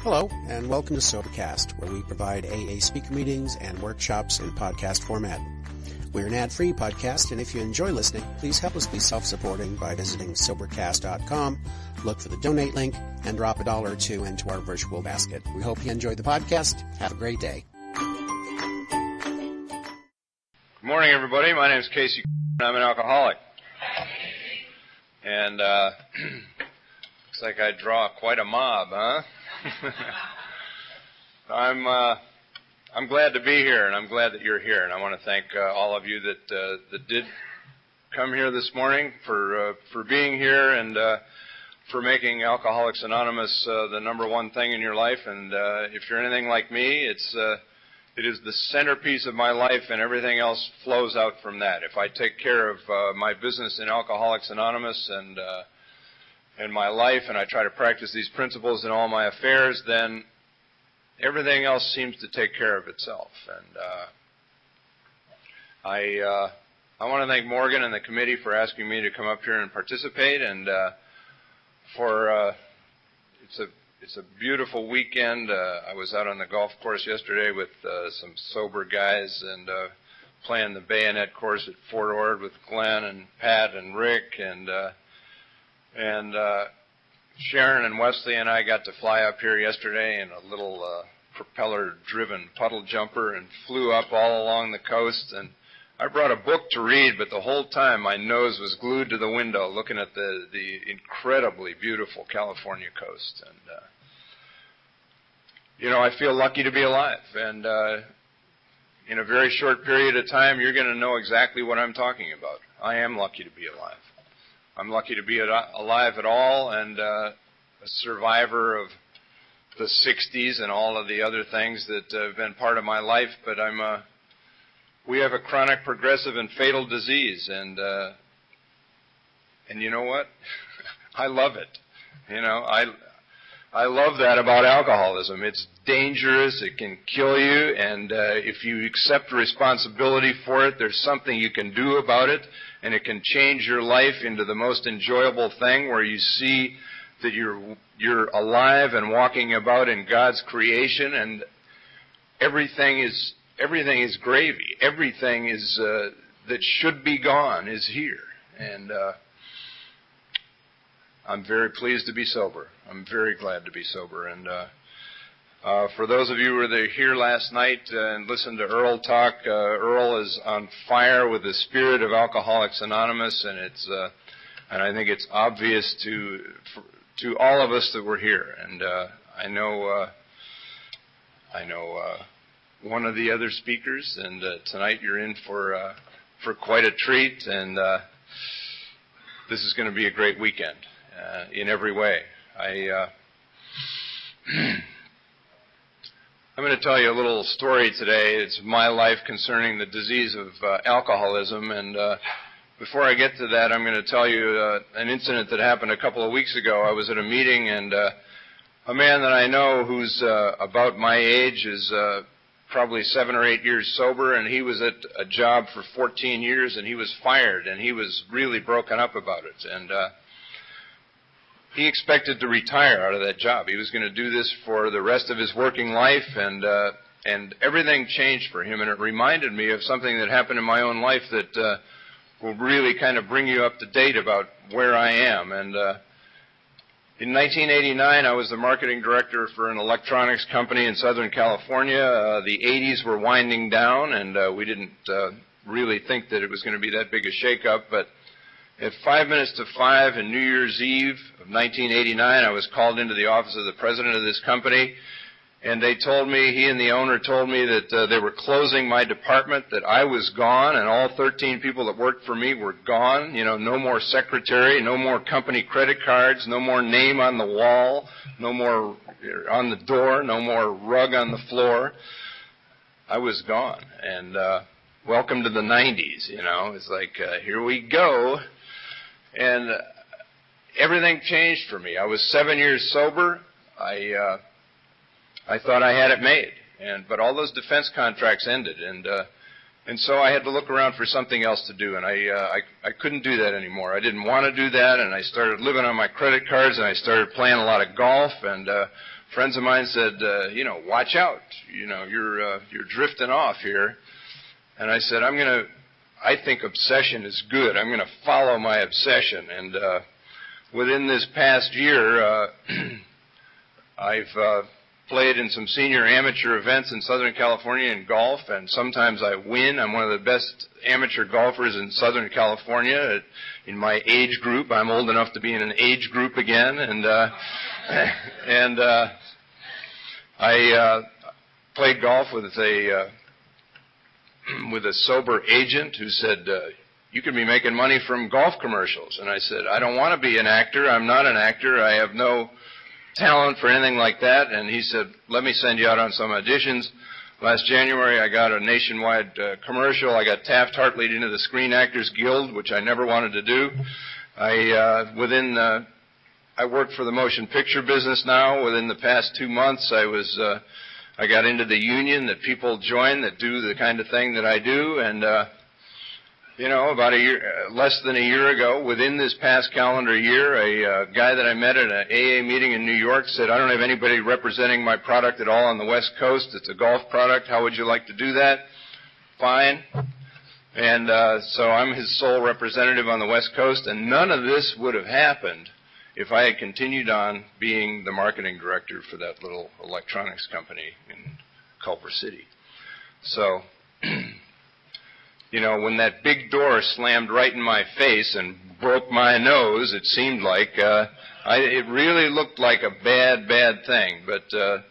Hello, and welcome to Sobercast, where we provide AA speaker meetings and workshops in podcast format. We're an ad-free podcast, and if you enjoy listening, please help us be self-supporting by visiting Sobercast.com, look for the donate link, and drop $1 or $2 into our virtual basket. We hope you enjoy the podcast. Have a great day. Good morning, everybody. My name is Casey, and I'm an alcoholic. And looks like I draw quite a mob, huh? I'm glad to be here, and I'm glad that you're here. And I want to thank all of you that did come here this morning for being here and for making Alcoholics Anonymous the number one thing in your life. And if you're anything like me, it is the centerpiece of my life, and everything else flows out from that. If I take care of my business in Alcoholics Anonymous and my life, and I try to practice these principles in all my affairs, then everything else seems to take care of itself. And I want to thank Morgan and the committee for asking me to come up here and participate, and it's a beautiful weekend. I was out on the golf course yesterday with some sober guys and playing the bayonet course at Fort Ord with Glenn and Pat and Rick, and Sharon and Wesley and I got to fly up here yesterday in a little propeller-driven puddle jumper and flew up all along the coast. And I brought a book to read, but the whole time my nose was glued to the window looking at the incredibly beautiful California coast. And, I feel lucky to be alive. And in a very short period of time, you're going to know exactly what I'm talking about. I am lucky to be alive. I'm lucky to be alive at all, and a survivor of the 60s and all of the other things that have been part of my life. But we have a chronic, progressive, and fatal disease, and you know what? I love it. I love that about alcoholism. It's dangerous. It can kill you, and if you accept responsibility for it, there's something you can do about it, and it can change your life into the most enjoyable thing, where you see that you're alive and walking about in God's creation, and everything is gravy. Everything is that should be gone is here, and I'm very pleased to be sober. I'm very glad to be sober. And for those of you who were here last night and listened to Earl talk, Earl is on fire with the spirit of Alcoholics Anonymous, and I think it's obvious to all of us that we're here. And I know one of the other speakers, and tonight you're in for quite a treat, and this is going to be a great weekend in every way. I'm going to tell you a little story today. It's my life concerning the disease of alcoholism, and before I get to that, I'm going to tell you an incident that happened a couple of weeks ago. I was at a meeting, and a man that I know who's about my age is probably 7 or 8 years sober, and he was at a job for 14 years, and he was fired, and he was really broken up about it. And he expected to retire out of that job. He was going to do this for the rest of his working life, and everything changed for him. And it reminded me of something that happened in my own life that will really kind of bring you up to date about where I am. And in 1989, I was the marketing director for an electronics company in Southern California. The 80s were winding down, and we didn't really think that it was going to be that big a shakeup, but at 5 minutes to 5 on New Year's Eve of 1989, I was called into the office of the president of this company, and they told me, he and the owner told me that they were closing my department, that I was gone, and all 13 people that worked for me were gone. No more secretary, no more company credit cards, no more name on the wall, no more on the door, no more rug on the floor. I was gone, and welcome to the 90s, It's like, here we go. And everything changed for me. I was 7 years sober. I thought I had it made, but all those defense contracts ended, and And so I had to look around for something else to do, and I couldn't do that anymore. I didn't want to do that, and I started living on my credit cards, and I started playing a lot of golf, and friends of mine said, watch out, you're drifting off here. And I said, I think obsession is good. I'm going to follow my obsession. And within this past year, I've played in some senior amateur events in Southern California in golf, and sometimes I win. I'm one of the best amateur golfers in Southern California. In my age group, I'm old enough to be in an age group again, and I played golf with a sober agent who said, you could be making money from golf commercials. And I said, I don't want to be an actor. I'm not an actor. I have no talent for anything like that. And he said, let me send you out on some auditions. Last January, I got a nationwide commercial. I got Taft-Hartley into the Screen Actors Guild, which I never wanted to do. I work for the motion picture business now. Within the past 2 months, I got into the union that people join that do the kind of thing that I do. And about less than a year ago, within this past calendar year, a guy that I met at an AA meeting in New York said, I don't have anybody representing my product at all on the West Coast. It's a golf product. How would you like to do that? Fine. And so I'm his sole representative on the West Coast, and none of this would have happened if I had continued on being the marketing director for that little electronics company in Culver City. So, when that big door slammed right in my face and broke my nose, it seemed like it really looked like a bad thing. But the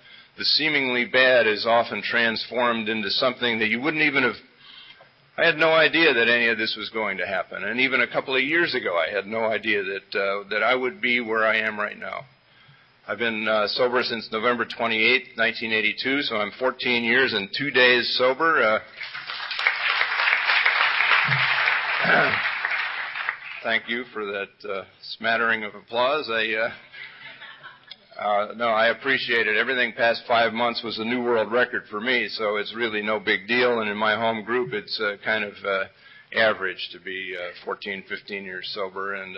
seemingly bad is often transformed into something that you wouldn't even have. I had no idea that any of this was going to happen. And even a couple of years ago, I had no idea that I would be where I am right now. I've been sober since November 28, 1982, so I'm 14 years and 2 days sober. Thank you for that smattering of applause. I appreciate it. Everything past 5 months was a new world record for me, so it's really no big deal. And in my home group, it's kind of average to be 14, 15 years sober, and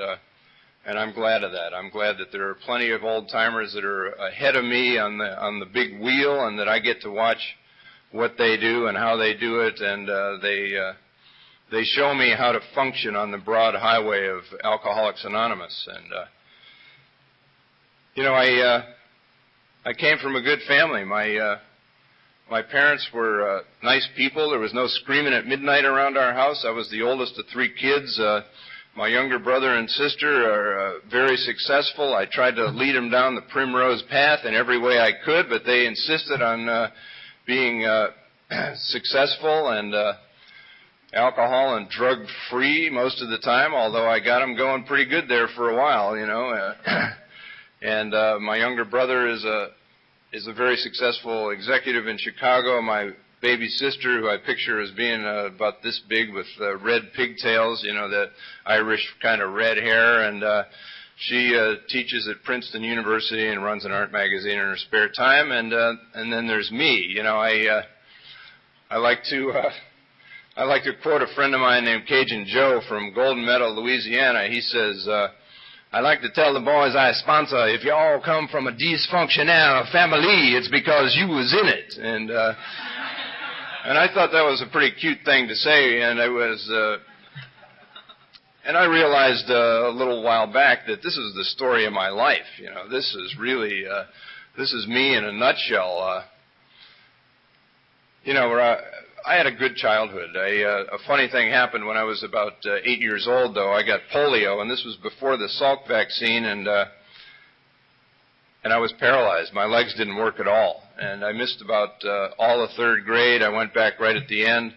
I'm glad of that. I'm glad that there are plenty of old-timers that are ahead of me on the big wheel, and that I get to watch what they do and how they do it, and they show me how to function on the broad highway of Alcoholics Anonymous. And I came from a good family. My parents were nice people. There was no screaming at midnight around our house. I was the oldest of 3 kids. My younger brother and sister are very successful. I tried to lead them down the primrose path in every way I could, but they insisted on being successful and alcohol and drug-free most of the time, although I got them going pretty good there for a while, And my younger brother is a very successful executive in Chicago. My baby sister, who I picture as being about this big with red pigtails, that Irish kind of red hair, and she teaches at Princeton University and runs an art magazine in her spare time. And then there's me. I like to quote a friend of mine named Cajun Joe from Golden Meadow, Louisiana. He says, I like to tell the boys I sponsor, if you all come from a dysfunctional family, it's because you was in it. And I thought that was a pretty cute thing to say, and and I realized a little while back that this is the story of my life. This is really, this is me in a nutshell. I had a good childhood. A funny thing happened when I was about 8 years old, though. I got polio, and this was before the Salk vaccine, and I was paralyzed. My legs didn't work at all, and I missed about all of 3rd grade. I went back right at the end.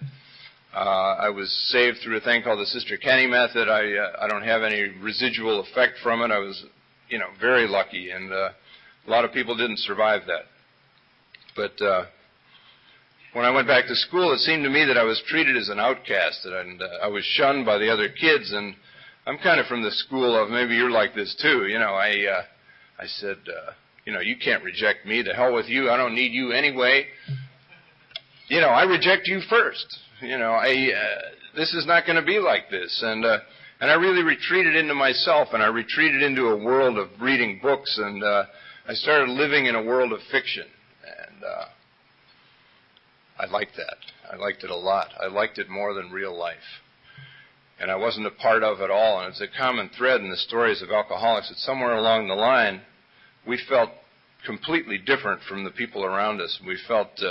I was saved through a thing called the Sister Kenny method. I don't have any residual effect from it. I was, very lucky, and a lot of people didn't survive that. But when I went back to school, it seemed to me that I was treated as an outcast, and I was shunned by the other kids. And I'm kind of from the school of, maybe you're like this too. I said, you can't reject me. The hell with you. I don't need you anyway. I reject you first. This is not going to be like this. And I really retreated into myself, and I retreated into a world of reading books, and I started living in a world of fiction. And I liked that. I liked it a lot. I liked it more than real life. And I wasn't a part of it all. And it's a common thread in the stories of alcoholics that somewhere along the line, we felt completely different from the people around us. We felt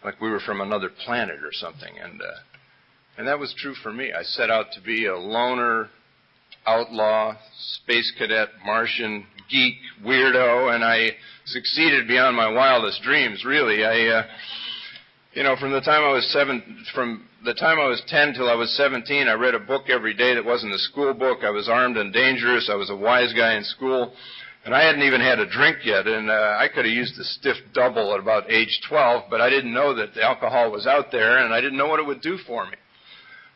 like we were from another planet or something. And that was true for me. I set out to be a loner, outlaw, space cadet, Martian, geek, weirdo, and I succeeded beyond my wildest dreams, really. From the time I was 10 till I was 17, I read a book every day that wasn't a school book. I was armed and dangerous. I was a wise guy in school. And I hadn't even had a drink yet, and I could have used a stiff double at about age 12, but I didn't know that the alcohol was out there, and I didn't know what it would do for me.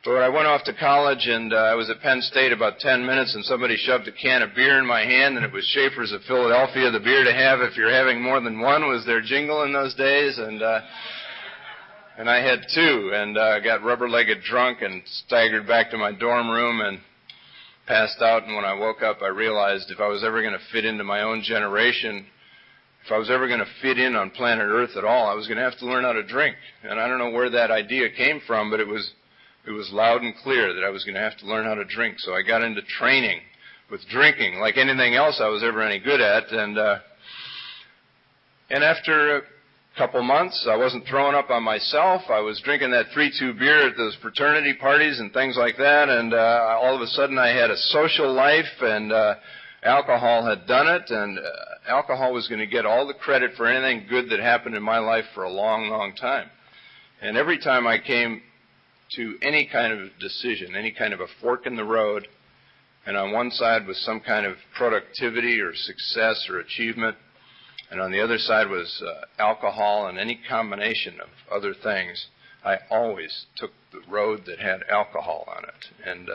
But when I went off to college, and I was at Penn State about 10 minutes, and somebody shoved a can of beer in my hand, and it was Schaefer's of Philadelphia, the beer to have if you're having more than one was their jingle in those days, and I had two, and got rubber-legged drunk and staggered back to my dorm room and passed out. And when I woke up, I realized if I was ever going to fit into my own generation, if I was ever going to fit in on planet Earth at all, I was going to have to learn how to drink. And I don't know where that idea came from, but it was loud and clear that I was going to have to learn how to drink. So I got into training with drinking, like anything else I was ever any good at. And after a couple months, I wasn't throwing up on myself. I was drinking that 3-2 beer at those fraternity parties and things like that. And all of a sudden, I had a social life, and alcohol had done it. And alcohol was going to get all the credit for anything good that happened in my life for a long, long time. And every time I came to any kind of decision, any kind of a fork in the road, and on one side was some kind of productivity or success or achievement, and on the other side was alcohol and any combination of other things, I always took the road that had alcohol on it. And,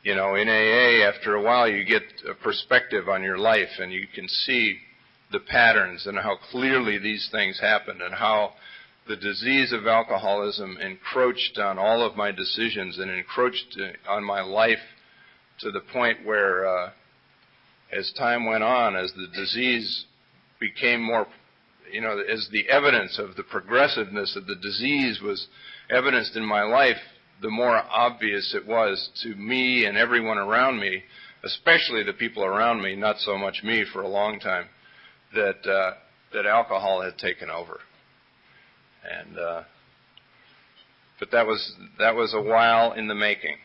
in AA, after a while, you get a perspective on your life, and you can see the patterns and how clearly these things happened, and how the disease of alcoholism encroached on all of my decisions and encroached on my life to the point where, as time went on, as the disease became more, as the evidence of the progressiveness of the disease was evidenced in my life, the more obvious it was to me and everyone around me, especially the people around me, not so much me for a long time, that alcohol had taken over. And but that was a while in the making.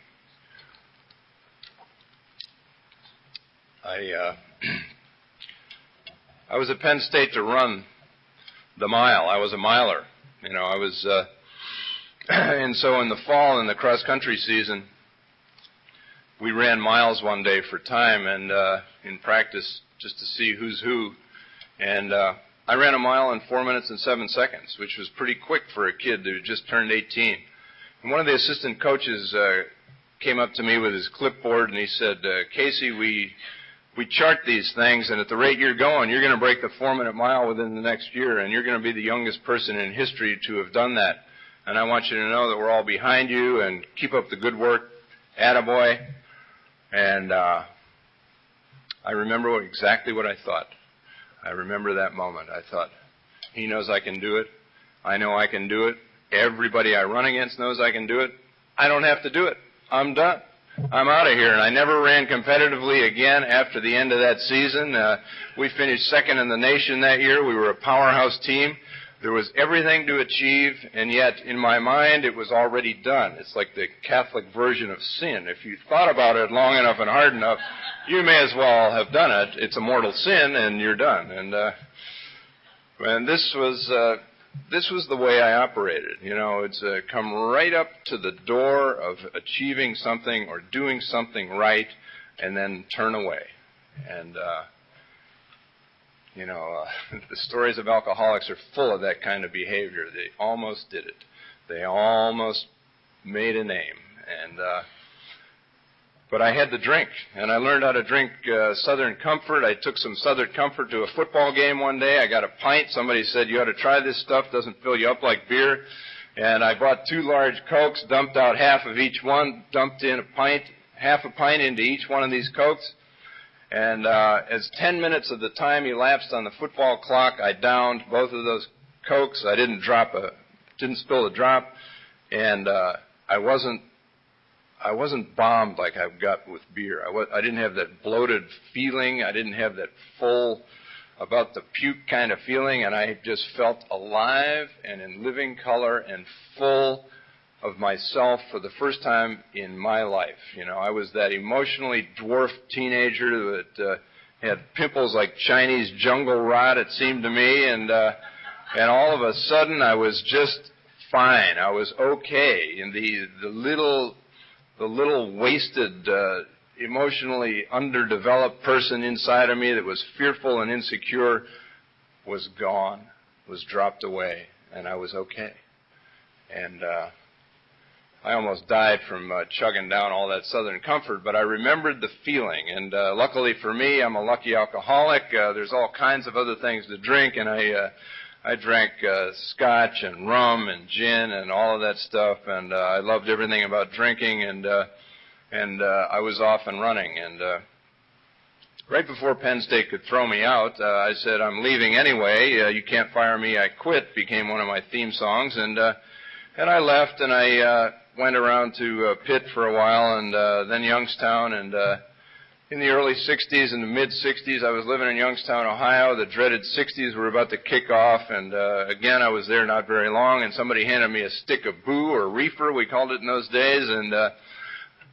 I was at Penn State to run the mile. I was a miler. And so in the fall, in the cross-country season, we ran miles one day for time and in practice just to see who's who. And I ran a mile in 4 minutes and 7 seconds, which was pretty quick for a kid who just turned 18. And one of the assistant coaches came up to me with his clipboard, and he said, Casey, we chart these things, and at the rate you're going, you're going to break the 4-minute mile within the next year, and you're going to be the youngest person in history to have done that. And I want you to know that we're all behind you, and keep up the good work, attaboy. And I remember exactly what I thought. I remember that moment. I thought, he knows I can do it. I know I can do it. Everybody I run against knows I can do it. I don't have to do it. I'm done. I'm out of here. And I never ran competitively again after the end of that season. We finished second in the nation that year. We were a powerhouse team. There was everything to achieve, and yet in my mind it was already done. It's like the Catholic version of sin. If you thought about it long enough and hard enough, you may as well have done it. It's a mortal sin, and you're done. And this was the way I operated. It's come right up to the door of achieving something or doing something right, and then turn away. And the stories of alcoholics are full of that kind of behavior. They almost did it. They almost made a name. But I had to drink, and I learned how to drink Southern Comfort. I took some Southern Comfort to a football game one day. I got a pint. Somebody said, you ought to try this stuff. Doesn't fill you up like beer. And I bought 2 large Cokes, dumped out half of each one, dumped in half a pint into each one of these Cokes. And as 10 minutes of the time elapsed on the football clock, I downed both of those Cokes. I didn't spill a drop. And I wasn't bombed like I've got with beer. I didn't have that bloated feeling. I didn't have that full, about the puke kind of feeling, and I just felt alive and in living color and full of myself for the first time in my life. I was that emotionally dwarfed teenager that had pimples like Chinese jungle rot, it seemed to me, and all of a sudden I was just fine. I was okay. And the little wasted, emotionally underdeveloped person inside of me that was fearful and insecure was gone, was dropped away, and I was okay. And I almost died from chugging down all that Southern Comfort, but I remembered the feeling. And luckily for me, I'm a lucky alcoholic. There's all kinds of other things to drink, and I drank scotch and rum and gin and all of that stuff, and I loved everything about drinking, and I was off and running. And right before Penn State could throw me out, I said, I'm leaving anyway. You can't fire me, I quit, became one of my theme songs. And I left, and I went around to Pitt for a while, and then Youngstown, and in the early 60s and the mid-60s, I was living in Youngstown, Ohio. The dreaded 60s were about to kick off, and again, I was there not very long, and somebody handed me a stick of boo, or reefer, we called it in those days, and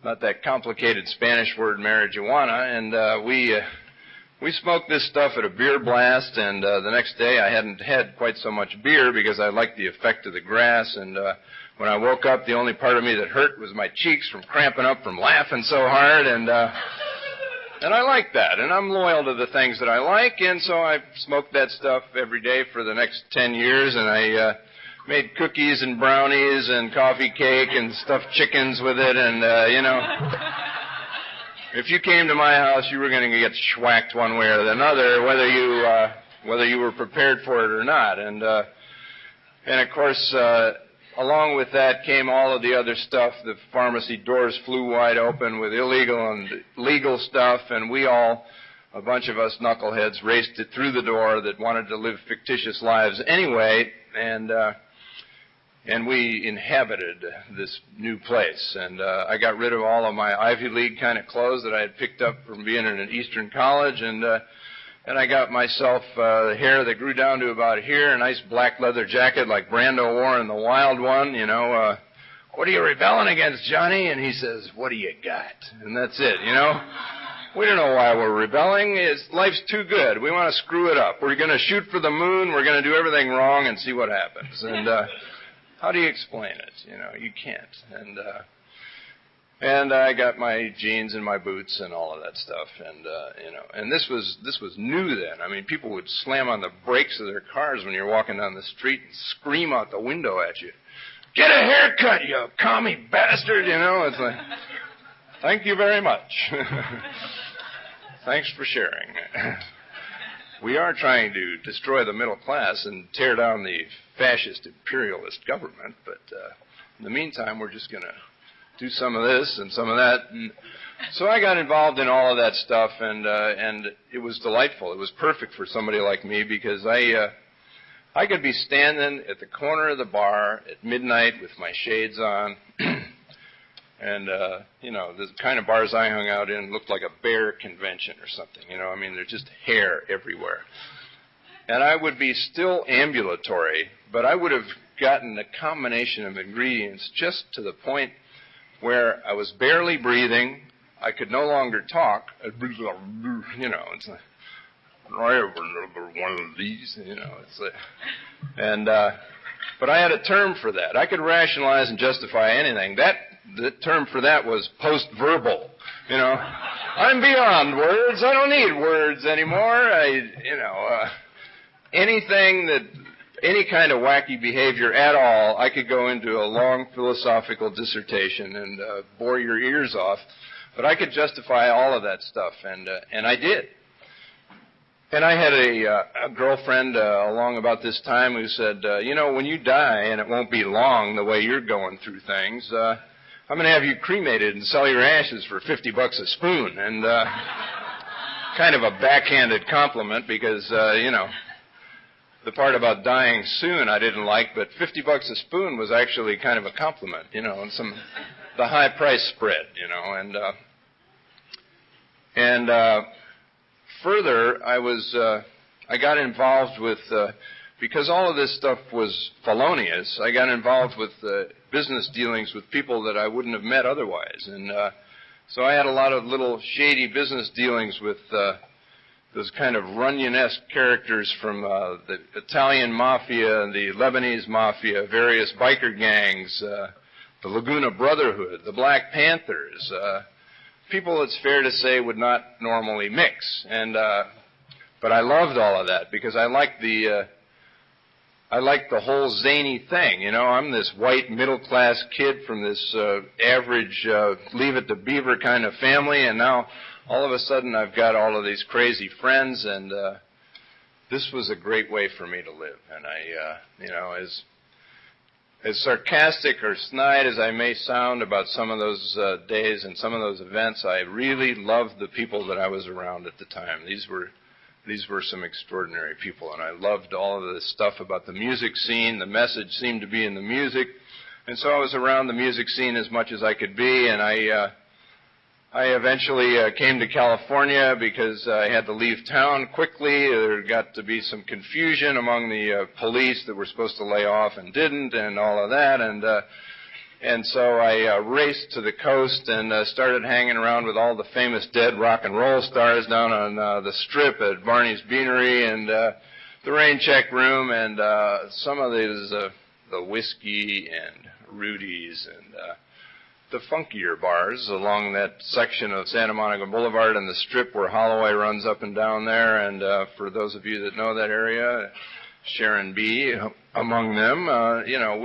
not that complicated Spanish word, marijuana, and we smoked this stuff at a beer blast, and the next day I hadn't had quite so much beer because I liked the effect of the grass, and when I woke up, the only part of me that hurt was my cheeks from cramping up from laughing so hard, and I like that, and I'm loyal to the things that I like, and so I smoked that stuff every day for the next 10 years, and I made cookies and brownies and coffee cake and stuffed chickens with it, and, if you came to my house, you were going to get schwacked one way or another, whether you were prepared for it or not, and of course, along with that came all of the other stuff. The pharmacy doors flew wide open with illegal and legal stuff, and we all, a bunch of us knuckleheads, raced it through the door that wanted to live fictitious lives anyway, and we inhabited this new place. And I got rid of all of my Ivy League kind of clothes that I had picked up from being in an Eastern college, and I got myself hair that grew down to about here, a nice black leather jacket like Brando wore in The Wild One, what are you rebelling against, Johnny? And he says, what do you got? And that's it, We don't know why we're rebelling. Life's too good. We want to screw it up. We're going to shoot for the moon. We're going to do everything wrong and see what happens. And how do you explain it? You can't. And I got my jeans and my boots and all of that stuff, and this was new then. I mean, people would slam on the brakes of their cars when you're walking down the street and scream out the window at you, "Get a haircut, you commie bastard!" It's like, thank you very much. Thanks for sharing. We are trying to destroy the middle class and tear down the fascist imperialist government, but in the meantime, we're just going to do some of this and some of that. And so I got involved in all of that stuff, and it was delightful. It was perfect for somebody like me because I could be standing at the corner of the bar at midnight with my shades on, and the kind of bars I hung out in looked like a bear convention or something. I mean, there's just hair everywhere. And I would be still ambulatory, but I would have gotten a combination of ingredients just to the point where I was barely breathing, I could no longer talk, it's like, I have one of these, it's like, and, but I had a term for that. I could rationalize and justify anything. The term for that was post-verbal, I'm beyond words, I don't need words anymore, any kind of wacky behavior at all, I could go into a long philosophical dissertation and bore your ears off But I could justify all of that stuff, and I did. And I had a girlfriend along about this time who said, you know, when you die, and it won't be long the way you're going through things, I'm going to have you cremated and sell your ashes for $50 a spoon. And kind of a backhanded compliment because, you know, the part about dying soon I didn't like, but $50 a spoon was actually kind of a compliment, you know, and the high price spread, you know, and further, I got involved with, because all of this stuff was felonious, I got involved with business dealings with people that I wouldn't have met otherwise. And so I had a lot of little shady business dealings with those kind of Runyon-esque characters from the Italian mafia, the Lebanese mafia, various biker gangs, the Laguna Brotherhood, the Black Panthers, people, it's fair to say, would not normally mix. And but I loved all of that because I liked the whole zany thing. You know, I'm this white middle-class kid from this average Leave It to Beaver kind of family, and now all of a sudden I've got all of these crazy friends, and this was a great way for me to live. And I, you know, as sarcastic or snide as I may sound about some of those days and some of those events, I really loved the people that I was around at the time. These were some extraordinary people, and I loved all of this stuff about the music scene. The message seemed to be in the music, and so I was around the music scene as much as I could be, and I eventually came to California because I had to leave town quickly. There got to be some confusion among the police that were supposed to lay off and didn't, and all of that. And so I raced to the coast and started hanging around with all the famous dead rock and roll stars down on the Strip at Barney's Beanery and the Rain Check Room and some of these, the Whiskey and Rudy's and the funkier bars along that section of Santa Monica Boulevard and the Strip where Holloway runs up and down there. And for those of you that know that area, Sharon B. among them, you know,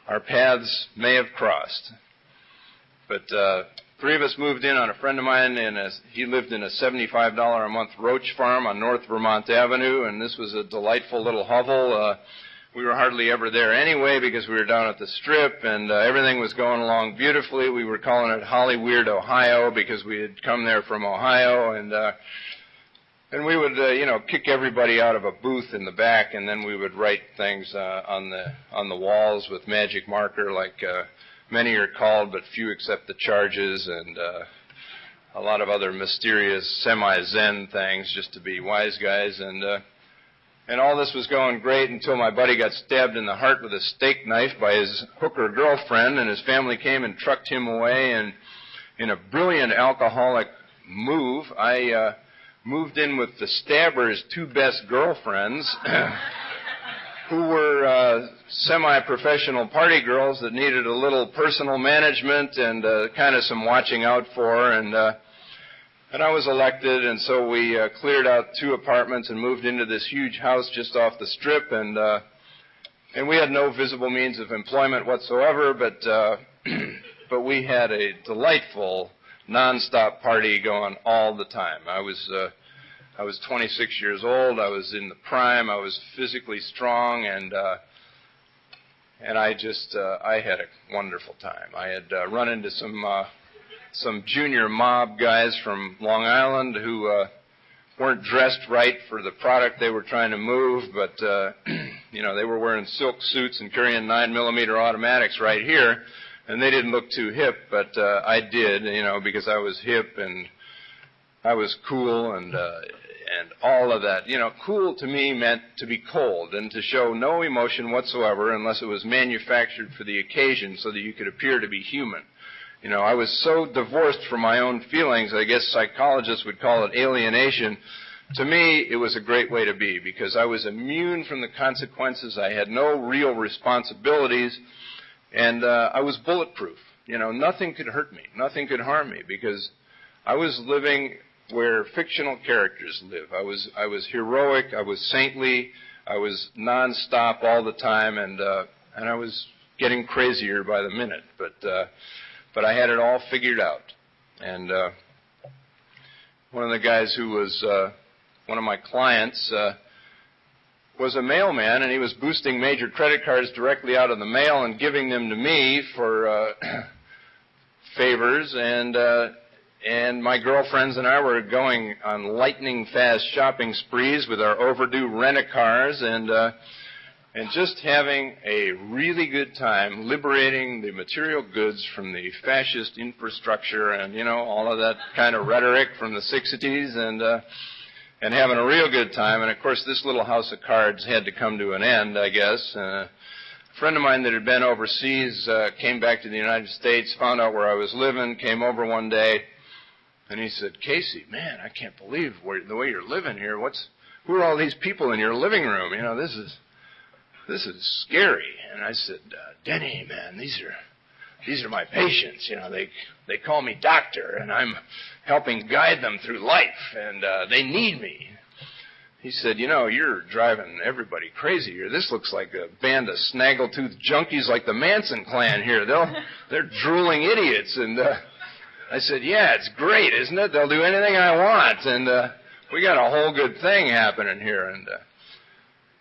our paths may have crossed. But three of us moved in on a friend of mine, and he lived in a $75 a month roach farm on North Vermont Avenue, and this was a delightful little hovel. We were hardly ever there anyway because we were down at the Strip, and everything was going along beautifully. We were calling it Hollyweird, Ohio, because we had come there from Ohio, and we would, you know, kick everybody out of a booth in the back, and then we would write things on the walls with magic marker, like many are called, but few accept the charges, and a lot of other mysterious semi-zen things, just to be wise guys, and all this was going great until my buddy got stabbed in the heart with a steak knife by his hooker girlfriend, and his family came and trucked him away. And in a brilliant alcoholic move, I moved in with the stabber's two best girlfriends, who were semi-professional party girls that needed a little personal management and kind of some watching out for. And I was elected, and so we cleared out 2 apartments and moved into this huge house just off the Strip, and we had no visible means of employment whatsoever, but we had a delightful nonstop party going all the time. I was 26 years old. I was in the prime. I was physically strong, and I just I had a wonderful time. I had run into some junior mob guys from Long Island who weren't dressed right for the product they were trying to move, but you know, they were wearing silk suits and carrying 9mm automatics right here, and they didn't look too hip, but I did, you know, because I was hip and I was cool and all of that. You know, cool to me meant to be cold and to show no emotion whatsoever unless it was manufactured for the occasion so that you could appear to be human. You know, I was so divorced from my own feelings, I guess psychologists would call it alienation. To me, it was a great way to be because I was immune from the consequences. I had no real responsibilities, and I was bulletproof. You know, nothing could hurt me. Nothing could harm me because I was living where fictional characters live. I was heroic. I was saintly. I was nonstop all the time, and I was getting crazier by the minute. But I had it all figured out. And one of the guys who was one of my clients was a mailman, and he was boosting major credit cards directly out of the mail and giving them to me for favors, and my girlfriends and I were going on lightning-fast shopping sprees with our overdue rent-a-cars and just having a really good time liberating the material goods from the fascist infrastructure and, you know, all of that kind of rhetoric from the 60s and having a real good time. And, of course, this little house of cards had to come to an end, I guess. A friend of mine that had been overseas came back to the United States, found out where I was living, came over one day, and he said, "Casey, man, I can't believe the way you're living here. Who are all these people in your living room? You know, this is scary." And I said, "Denny, man, these are my patients. You know, they call me doctor, and I'm helping guide them through life, and they need me." He said, "You know, you're driving everybody crazy here. This looks like a band of snaggletooth junkies like the Manson clan here. They're drooling idiots." And I said, "Yeah, it's great, isn't it? They'll do anything I want, and we got a whole good thing happening here."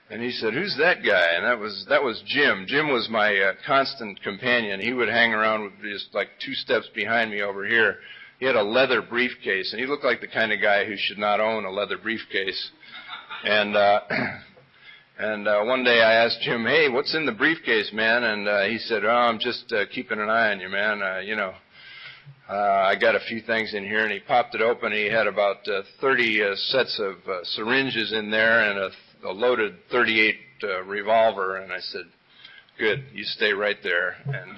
And he said, "Who's that guy?" And that was Jim. Jim was my constant companion. He would hang around with just like 2 steps behind me over here. He had a leather briefcase, and he looked like the kind of guy who should not own a leather briefcase. And one day I asked Jim, "Hey, what's in the briefcase, man?" And he said, "Oh, I'm just keeping an eye on you, man. I got a few things in here." And he popped it open. He had about 30 sets of syringes in there and a loaded .38 revolver. And I said, "Good, you stay right there and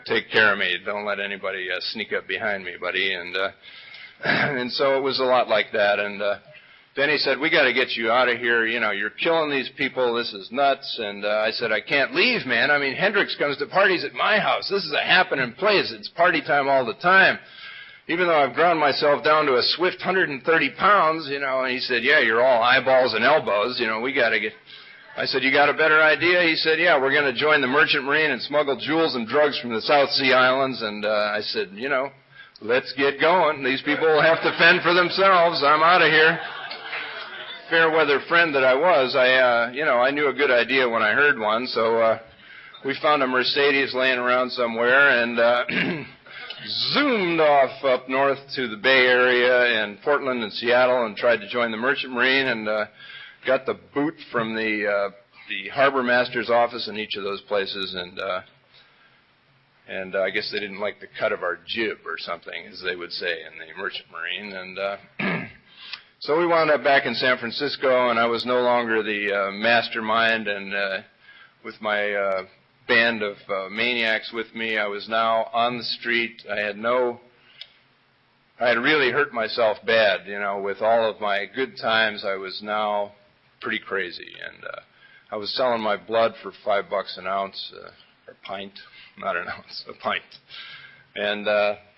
take care of me. Don't let anybody sneak up behind me, buddy." And so it was a lot like that. And then he said, "We got to get you out of here. You know, you're killing these people. This is nuts." And I said, "I can't leave, man. I mean, Hendrix comes to parties at my house. This is a happening place. It's party time all the time. Even though I've ground myself down to a swift 130 pounds, you know." And he said, "Yeah, you're all eyeballs and elbows. You know, we got to get." I said, "You got a better idea?" He said, "Yeah, we're going to join the Merchant Marine and smuggle jewels and drugs from the South Sea Islands." And I said, "You know, let's get going. These people will have to fend for themselves. I'm out of here." Fair weather friend that I was, I knew a good idea when I heard one. So we found a Mercedes laying around somewhere and zoomed off up north to the Bay Area and Portland and Seattle and tried to join the Merchant Marine and got the boot from the harbor master's office in each of those places, and I guess they didn't like the cut of our jib or something, as they would say in the Merchant Marine. And so we wound up back in San Francisco, and I was no longer the mastermind, and with my band of maniacs with me, I was now on the street. I had really hurt myself bad, you know. With all of my good times, I was now pretty crazy, and I was selling my blood for $5 an ounce, or pint, not an ounce, a pint, and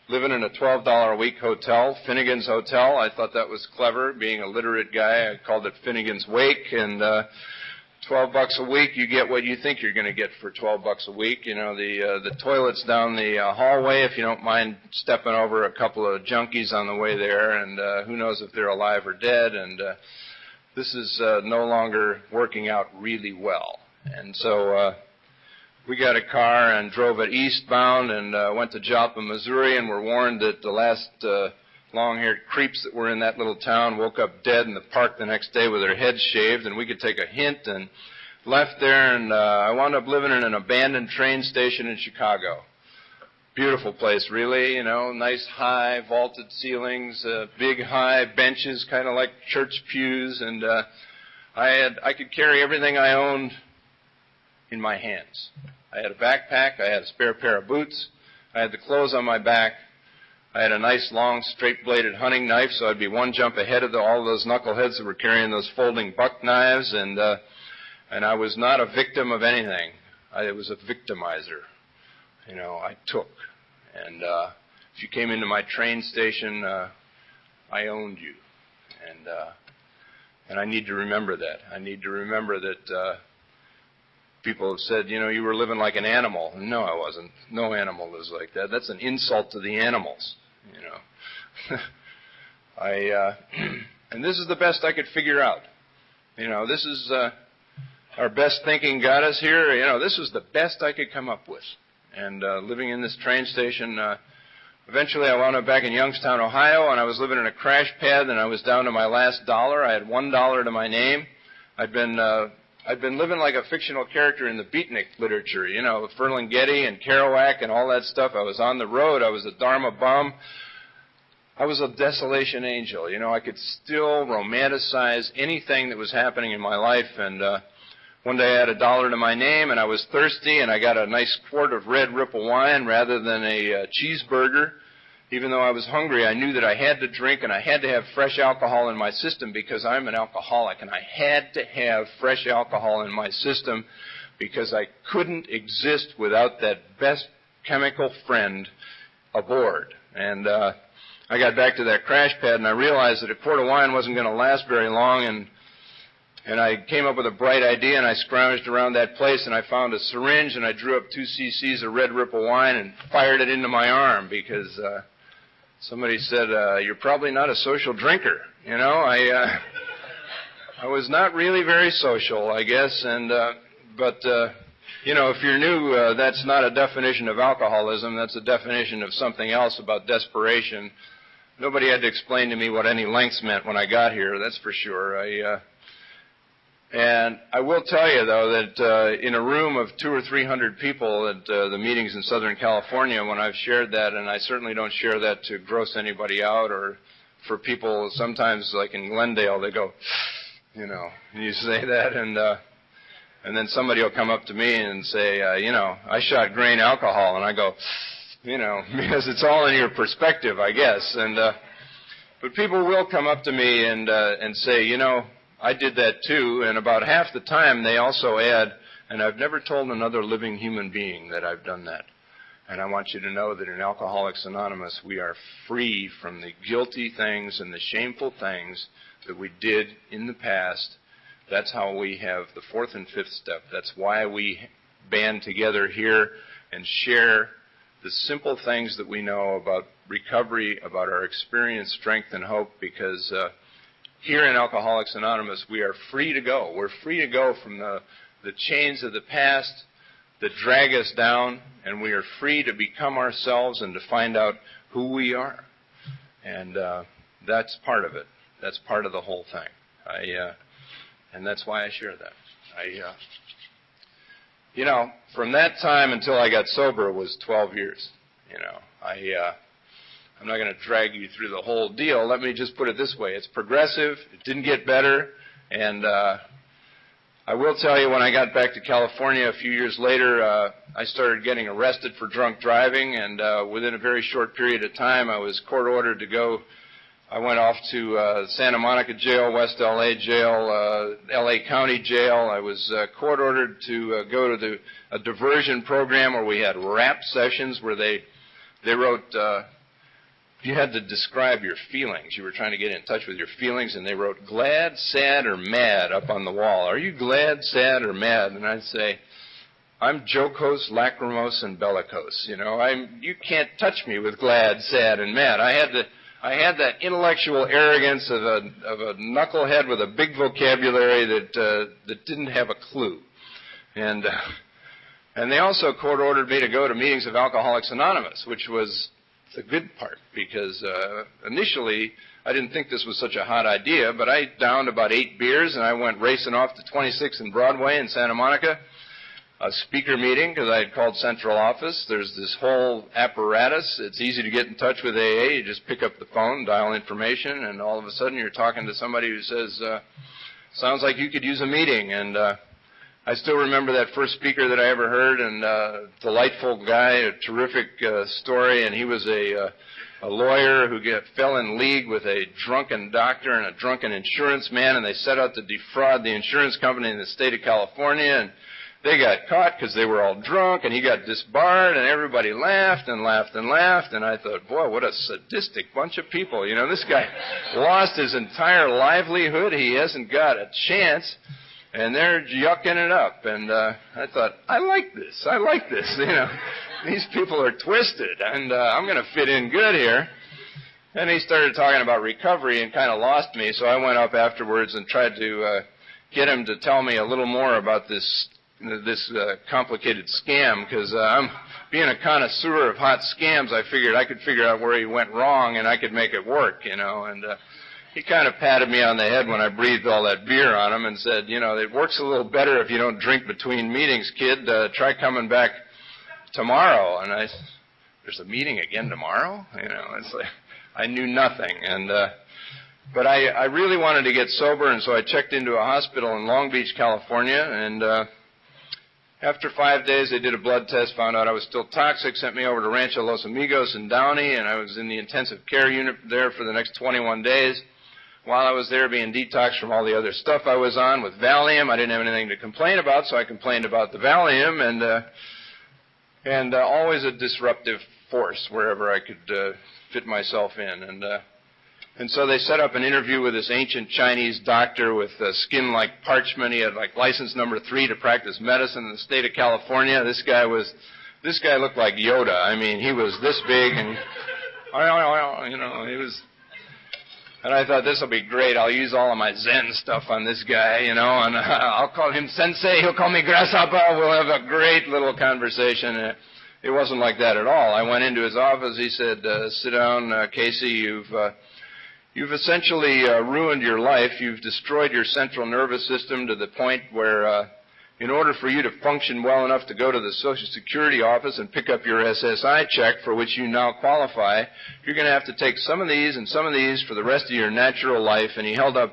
living in a $12 a week hotel, Finnegan's Hotel. I thought that was clever. Being a literate guy, I called it Finnegan's Wake, and $12 a week, you get what you think you're going to get for $12 a week. You know, the toilets down the hallway, if you don't mind stepping over a couple of junkies on the way there, and who knows if they're alive or dead, and this is no longer working out really well. And so we got a car and drove it eastbound and went to Joplin, Missouri, and were warned that the last long-haired creeps that were in that little town woke up dead in the park the next day with their heads shaved, and we could take a hint, and left there, and I wound up living in an abandoned train station in Chicago. Beautiful place, really, you know, nice high vaulted ceilings, big high benches, kind of like church pews, and I could carry everything I owned in my hands. I had a backpack, I had a spare pair of boots, I had the clothes on my back, I had a nice long straight-bladed hunting knife, so I'd be one jump ahead of all those knuckleheads that were carrying those folding buck knives, and I was not a victim of anything. I was a victimizer. You know, I took. And if you came into my train station, I owned you. And I need to remember that. I need to remember that people have said, you know, you were living like an animal. No, I wasn't. No animal is like that. That's an insult to the animals. And this is the best I could figure out. This is our best thinking got us here. This was the best I could come up with. And living in this train station, eventually I wound up back in Youngstown, Ohio, and I was living in a crash pad, and I was down to my last dollar. I had $1 to my name. I'd been living like a fictional character in the beatnik literature, Ferlinghetti and Kerouac and all that stuff. I was on the road. I was a Dharma bum. I was a desolation angel. I could still romanticize anything that was happening in my life. And one day I had $1 to my name, and I was thirsty, and I got a nice quart of Red Ripple wine rather than a cheeseburger. Even though I was hungry, I knew that I had to drink, and I had to have fresh alcohol in my system because I'm an alcoholic, and I had to have fresh alcohol in my system because I couldn't exist without that best chemical friend aboard. And I got back to that crash pad, and I realized that a quart of wine wasn't going to last very long, and I came up with a bright idea, and I scrounged around that place, and I found a syringe, and I drew up 2 cc's of Red Ripple wine and fired it into my arm because somebody said, you're probably not a social drinker. I was not really very social, I guess, but if you're new, that's not a definition of alcoholism. That's a definition of something else about desperation. Nobody had to explain to me what any lengths meant when I got here, that's for sure. And I will tell you, though, that in a room of 200 or 300 people at the meetings in Southern California, when I've shared that, and I certainly don't share that to gross anybody out or for people sometimes like in Glendale, they go, and you say that, and then somebody will come up to me and say, I shot grain alcohol, and I go, because it's all in your perspective, I guess. But people will come up to me and say, I did that too, and about half the time they also add, and I've never told another living human being that I've done that. And I want you to know that in Alcoholics Anonymous, we are free from the guilty things and the shameful things that we did in the past. That's how we have the 4th and 5th step. That's why we band together here and share the simple things that we know about recovery, about our experience, strength, and hope, because here in Alcoholics Anonymous, we are free to go. We're free to go from the chains of the past that drag us down, and we are free to become ourselves and to find out who we are. And that's part of it. That's part of the whole thing. And that's why I share that. From that time until I got sober was 12 years. I'm not going to drag you through the whole deal. Let me just put it this way. It's progressive. It didn't get better. And I will tell you, when I got back to California a few years later, I started getting arrested for drunk driving. And within a very short period of time, I was court-ordered to go. I went off to Santa Monica Jail, West L.A. Jail, L.A. County Jail. I was court-ordered to go to a diversion program where we had rap sessions where they wrote... you had to describe your feelings. You were trying to get in touch with your feelings, and they wrote glad, sad, or mad up on the wall. Are you glad, sad, or mad? And I'd say, I'm jocose, lachrymose, and bellicose. You can't touch me with glad, sad, and mad. I had that intellectual arrogance of a knucklehead with a big vocabulary that didn't have a clue. And they also court-ordered me to go to meetings of Alcoholics Anonymous, which was the good part, because initially I didn't think this was such a hot idea, but I downed about 8 beers and I went racing off to 26th and Broadway in Santa Monica, a speaker meeting, because I had called central office. There's this whole apparatus. It's easy to get in touch with AA. You just pick up the phone, dial information, and all of a sudden you're talking to somebody who says, sounds like you could use a meeting. And I still remember that first speaker that I ever heard, and delightful guy, a terrific story, and he was a lawyer who fell in league with a drunken doctor and a drunken insurance man, and they set out to defraud the insurance company in the state of California, and they got caught because they were all drunk, and he got disbarred, and everybody laughed and laughed and laughed, and I thought, boy, what a sadistic bunch of people. This guy lost his entire livelihood. He hasn't got a chance. And they're yucking it up. And I thought, I like this. These people are twisted, and I'm going to fit in good here. And he started talking about recovery and kind of lost me, so I went up afterwards and tried to get him to tell me a little more about this complicated scam, because I'm being a connoisseur of hot scams. I figured I could figure out where he went wrong and I could make it work, and he kind of patted me on the head when I breathed all that beer on him and said, it works a little better if you don't drink between meetings, kid. Try coming back tomorrow. And I said, there's a meeting again tomorrow? It's like I knew nothing. But I really wanted to get sober, and so I checked into a hospital in Long Beach, California, and after 5 days they did a blood test, found out I was still toxic, sent me over to Rancho Los Amigos in Downey, and I was in the intensive care unit there for the next 21 days. While I was there being detoxed from all the other stuff I was on with Valium, I didn't have anything to complain about, so I complained about the Valium, and always a disruptive force wherever I could fit myself in. And so they set up an interview with this ancient Chinese doctor with skin like parchment. He had like license number 3 to practice medicine in the state of California. This guy looked like Yoda. I mean, he was this big, and he was. And I thought, this will be great. I'll use all of my Zen stuff on this guy, and I'll call him Sensei. He'll call me Grasshopper. We'll have a great little conversation. It wasn't like that at all. I went into his office. He said, sit down, Casey. You've essentially ruined your life. You've destroyed your central nervous system to the point where in order for you to function well enough to go to the Social Security office and pick up your SSI check, for which you now qualify, you're going to have to take some of these and some of these for the rest of your natural life. And he held up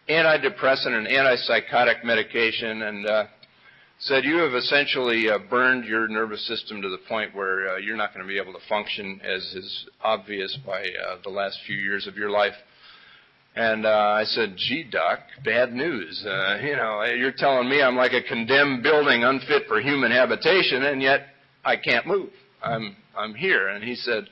antidepressant and antipsychotic medication and said, you have essentially burned your nervous system to the point where you're not going to be able to function, as is obvious by the last few years of your life. And I said, gee, Doc, bad news. You're telling me I'm like a condemned building unfit for human habitation, and yet I can't move. I'm here. And he said,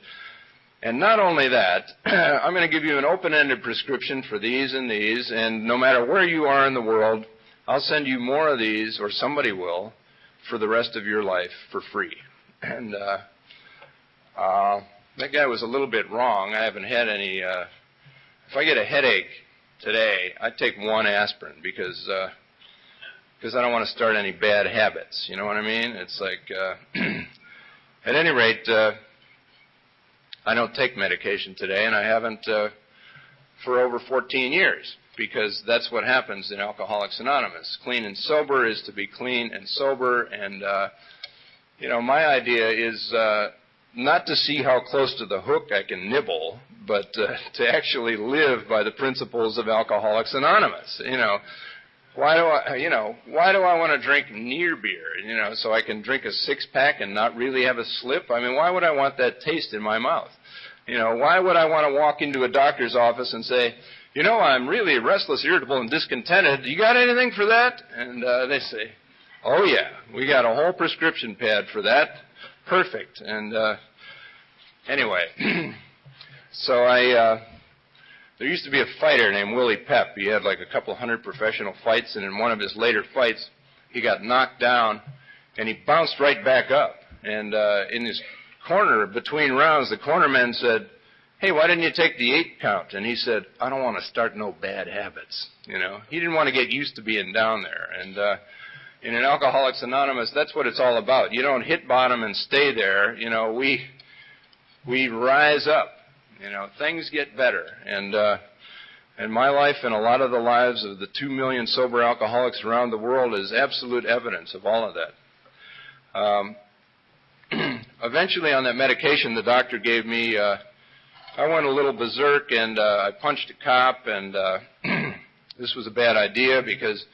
and not only that, I'm going to give you an open-ended prescription for these, and no matter where you are in the world, I'll send you more of these, or somebody will, for the rest of your life for free. And that guy was a little bit wrong. I haven't had any. If I get a headache today, I take 1 aspirin because I don't want to start any bad habits. You know what I mean? It's like, at any rate, I don't take medication today, and I haven't for over 14 years. Because that's what happens in Alcoholics Anonymous. Clean and sober is to be clean and sober, and my idea is not to see how close to the hook I can nibble, but to actually live by the principles of Alcoholics Anonymous. Why do I want to drink near beer? So I can drink a 6-pack and not really have a slip? I mean, why would I want that taste in my mouth? Why would I want to walk into a doctor's office and say, I'm really restless, irritable, and discontented. You got anything for that? And they say, oh, yeah, we got a whole prescription pad for that. Perfect. And anyway, so there used to be a fighter named Willie Pep. He had like a couple hundred professional fights, and in one of his later fights, he got knocked down, and he bounced right back up. And in his corner, between rounds, the cornerman said, hey, why didn't you take the 8 count? And he said, I don't want to start no bad habits. He didn't want to get used to being down there. And in an Alcoholics Anonymous, that's what it's all about. You don't hit bottom and stay there. We rise up. Things get better. And my life and a lot of the lives of the 2 million sober alcoholics around the world is absolute evidence of all of that. Eventually on that medication the doctor gave me, I went a little berserk, and I punched a cop, and this was a bad idea because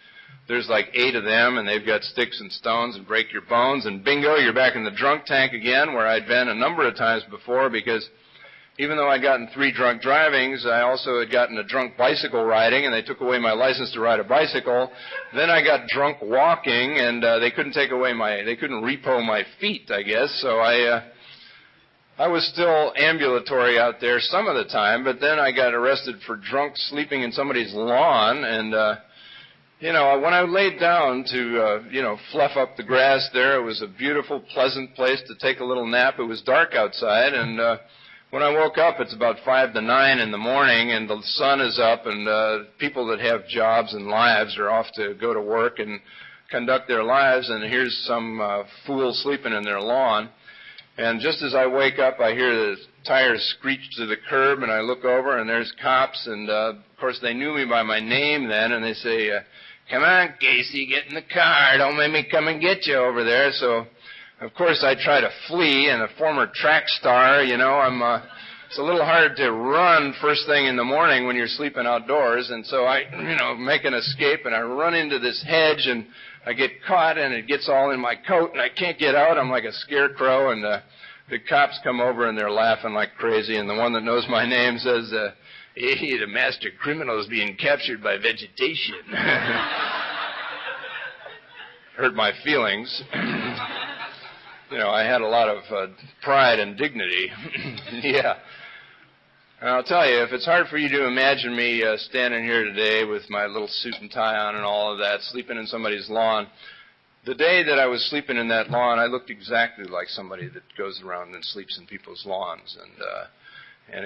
there's like 8 of them, and they've got sticks and stones and break your bones, and bingo, you're back in the drunk tank again, where I'd been a number of times before, because even though I'd gotten 3 drunk drivings, I also had gotten a drunk bicycle riding, and they took away my license to ride a bicycle. Then I got drunk walking, and they couldn't repo my feet, I guess, so I was still ambulatory out there some of the time, but then I got arrested for drunk sleeping in somebody's lawn, and, when I laid down to, fluff up the grass there, it was a beautiful, pleasant place to take a little nap. It was dark outside, and when I woke up, it's about 5 to 9 in the morning, and the sun is up, and people that have jobs and lives are off to go to work and conduct their lives, and here's some fool sleeping in their lawn. And just as I wake up, I hear the tires screech to the curb, and I look over, and there's cops, and of course they knew me by my name then, and they say, "Come on, Casey, get in the car. Don't make me come and get you over there." So, of course, I try to flee, and a former track star, it's a little hard to run first thing in the morning when you're sleeping outdoors, and so I, make an escape, and I run into this hedge, and I get caught, and it gets all in my coat, and I can't get out. I'm like a scarecrow, and the cops come over, and they're laughing like crazy, and the one that knows my name says, "Hey, the master criminal is being captured by vegetation." Hurt my feelings. I had a lot of pride and dignity. Yeah. And I'll tell you, if it's hard for you to imagine me standing here today with my little suit and tie on and all of that, sleeping in somebody's lawn, the day that I was sleeping in that lawn, I looked exactly like somebody that goes around and sleeps in people's lawns and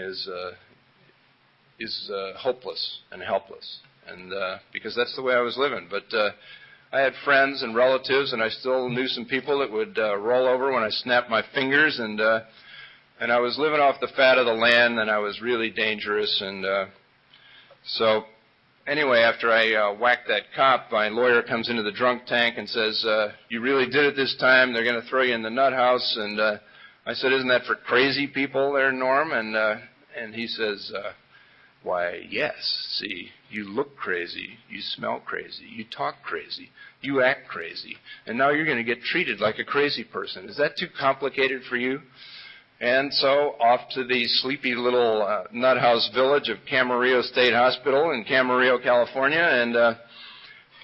is hopeless and helpless, and because that's the way I was living. But I had friends and relatives, and I still knew some people that would roll over when I snapped my fingers, and I was living off the fat of the land, and I was really dangerous. And so anyway, after I whacked that cop, my lawyer comes into the drunk tank and says, "You really did it this time. They're going to throw you in the nut house." And I said, "Isn't that for crazy people there, Norm?" And he says, "Why, yes. See, you look crazy, you smell crazy, you talk crazy, you act crazy, and now you're going to get treated like a crazy person. Is that too complicated for you?" And so off to the sleepy little nut house village of Camarillo State Hospital in Camarillo, California, and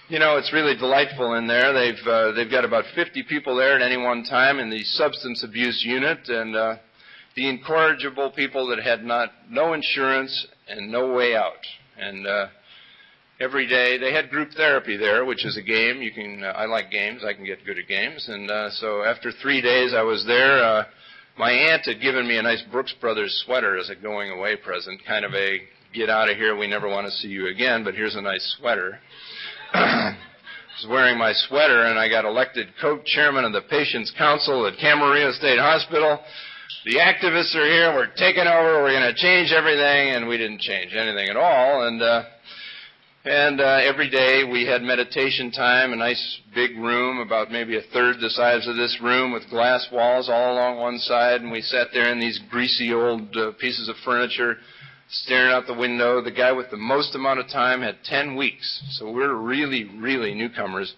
it's really delightful in there. They've got about 50 people there at any one time in the substance abuse unit, and the incorrigible people that had no insurance and no way out. And every day they had group therapy there, which is a game. I like games. I can get good at games. And so after 3 days I was there. My aunt had given me a nice Brooks Brothers sweater as a going away present, kind of a get out of here, we never want to see you again, but here's a nice sweater. I was wearing my sweater, and I got elected co-chairman of the Patients' Council at Camarillo State Hospital. The activists are here, we're taking over, we're going to change everything, and we didn't change anything at all. And every day we had meditation time, a nice big room, about maybe a third the size of this room, with glass walls all along one side, and we sat there in these greasy old pieces of furniture, staring out the window. The guy with the most amount of time had 10 weeks, so we're really, really newcomers.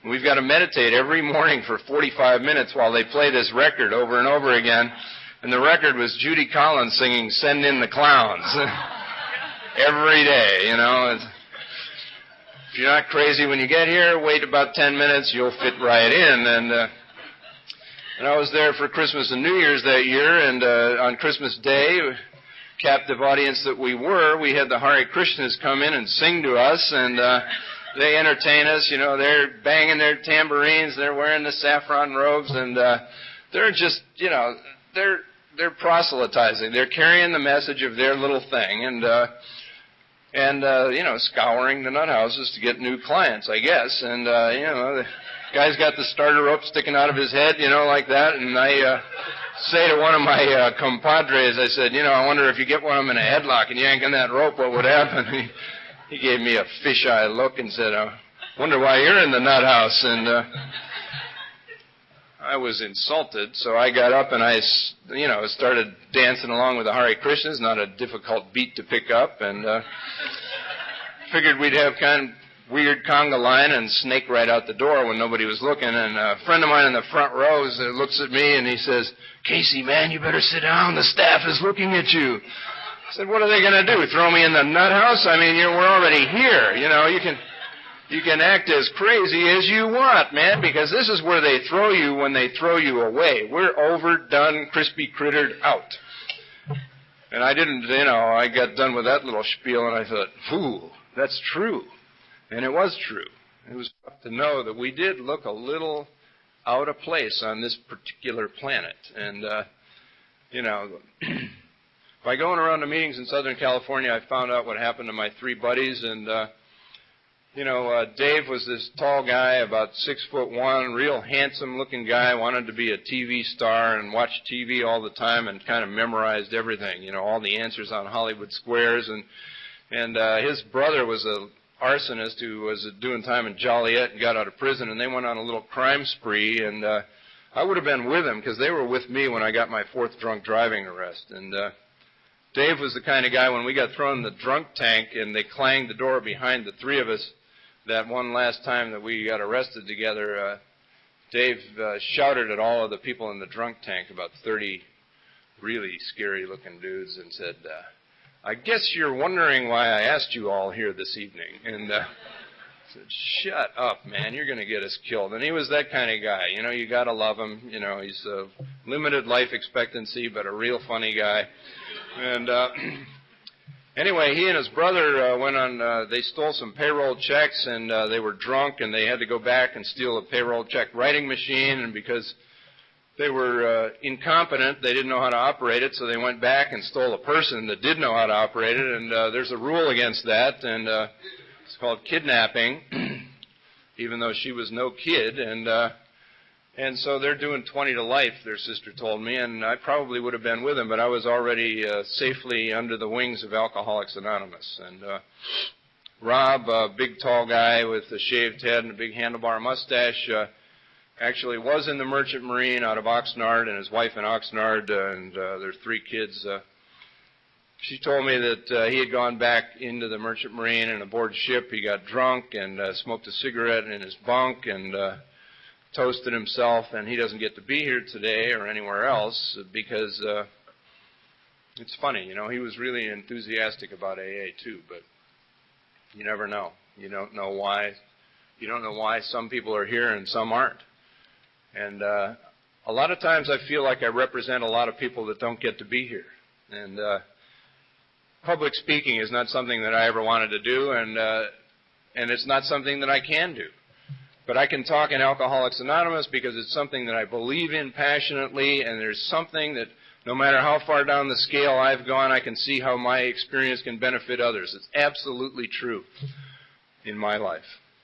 And we've got to meditate every morning for 45 minutes while they play this record over and over again. And the record was Judy Collins singing "Send in the Clowns." Every day, If you're not crazy when you get here, wait about 10 minutes, you'll fit right in. And I was there for Christmas and New Year's that year, and on Christmas Day, captive audience that we were, we had the Hare Krishnas come in and sing to us, and they entertain us. They're banging their tambourines, they're wearing the saffron robes, and they're just, they're proselytizing. They're carrying the message of their little thing, and scouring the nut houses to get new clients, I guess. And, the guy's got the starter rope sticking out of his head, like that. And I say to one of my compadres, I said, I wonder if you get one of them in a headlock and yank on that rope, what would happen? He gave me a fisheye look and said, "I wonder why you're in the nut house." And I was insulted, so I got up and I started dancing along with the Hare Krishnas, not a difficult beat to pick up, and figured we'd have kind of weird conga line and snake right out the door when nobody was looking. And a friend of mine in the front row looks at me and he says, "Casey, man, you better sit down. The staff is looking at you." I said, "What are they going to do, throw me in the nut house? I mean, we're already here. You can act as crazy as you want, man, because this is where they throw you when they throw you away. We're overdone, crispy crittered out." And I didn't, I got done with that little spiel, and I thought, "Fool, that's true." And it was true. It was tough to know that we did look a little out of place on this particular planet. And, by going around to meetings in Southern California, I found out what happened to my 3 buddies, and Dave was this tall guy, about 6'1", real handsome-looking guy, wanted to be a TV star and watched TV all the time and kind of memorized everything, all the answers on Hollywood Squares. And his brother was an arsonist who was doing time in Joliet and got out of prison, and they went on a little crime spree. And I would have been with them because they were with me when I got my 4th drunk driving arrest. And Dave was the kind of guy, when we got thrown in the drunk tank and they clanged the door behind the 3 of us, that one last time that we got arrested together, Dave shouted at all of the people in the drunk tank, about 30 really scary-looking dudes, and said, I guess you're wondering why I asked you all here this evening. And I said, shut up, man, you're going to get us killed. And he was that kind of guy. You got to love him. He's a limited life expectancy, but a real funny guy. And anyway, he and his brother went on, they stole some payroll checks, and they were drunk, and they had to go back and steal a payroll check writing machine, and because they were incompetent, they didn't know how to operate it, so they went back and stole a person that did know how to operate it, and there's a rule against that, and it's called kidnapping, even though she was no kid, and so they're doing 20 to life, their sister told me, and I probably would have been with them, but I was already safely under the wings of Alcoholics Anonymous. And Rob, a big tall guy with a shaved head and a big handlebar mustache, actually was in the Merchant Marine out of Oxnard, and his wife in Oxnard, and their 3 kids. She told me that he had gone back into the Merchant Marine, and aboard ship he got drunk and smoked a cigarette in his bunk and toasted himself, and he doesn't get to be here today or anywhere else because it's funny, he was really enthusiastic about AA too, but you never know. You don't know why. You don't know why some people are here and some aren't. And a lot of times I feel like I represent a lot of people that don't get to be here. And public speaking is not something that I ever wanted to do, and it's not something that I can do. But I can talk in Alcoholics Anonymous because it's something that I believe in passionately, and there's something that no matter how far down the scale I've gone, I can see how my experience can benefit others. It's absolutely true in my life.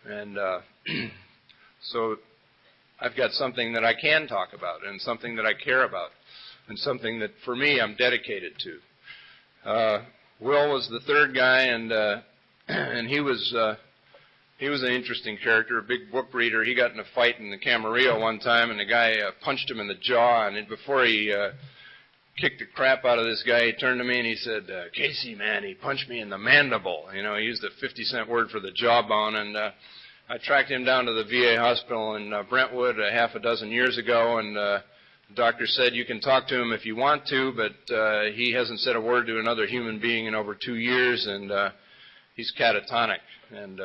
And so I've got something that I can talk about and something that I care about and something that, for me, I'm dedicated to. Will was the 3rd guy, and he was an interesting character, a big book reader. He got in a fight in the Camarillo one time, and the guy punched him in the jaw, and before he kicked the crap out of this guy, he turned to me and he said, Casey, man, he punched me in the mandible. He used a 50-cent word for the jawbone, and I tracked him down to the VA hospital in Brentwood a half a dozen years ago, and the doctor said, you can talk to him if you want to, but he hasn't said a word to another human being in over 2 years, and he's catatonic. And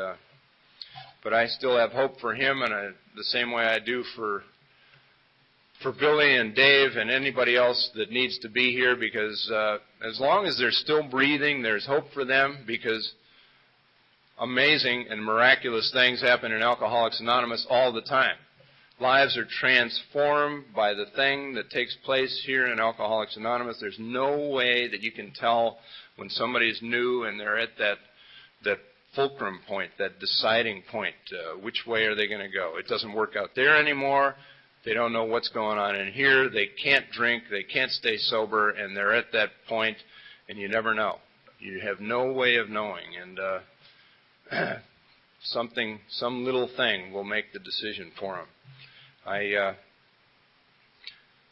but I still have hope for him, and the same way I do for Billy and Dave and anybody else that needs to be here, because as long as they're still breathing, there's hope for them, because amazing and miraculous things happen in Alcoholics Anonymous all the time. Lives are transformed by the thing that takes place here in Alcoholics Anonymous. There's no way that you can tell when somebody's new and they're at that fulcrum point, that deciding point. Which way are they going to go? It doesn't work out there anymore. They don't know what's going on in here. They can't drink. They can't stay sober, and they're at that point, and you never know. You have no way of knowing, and some little thing will make the decision for them.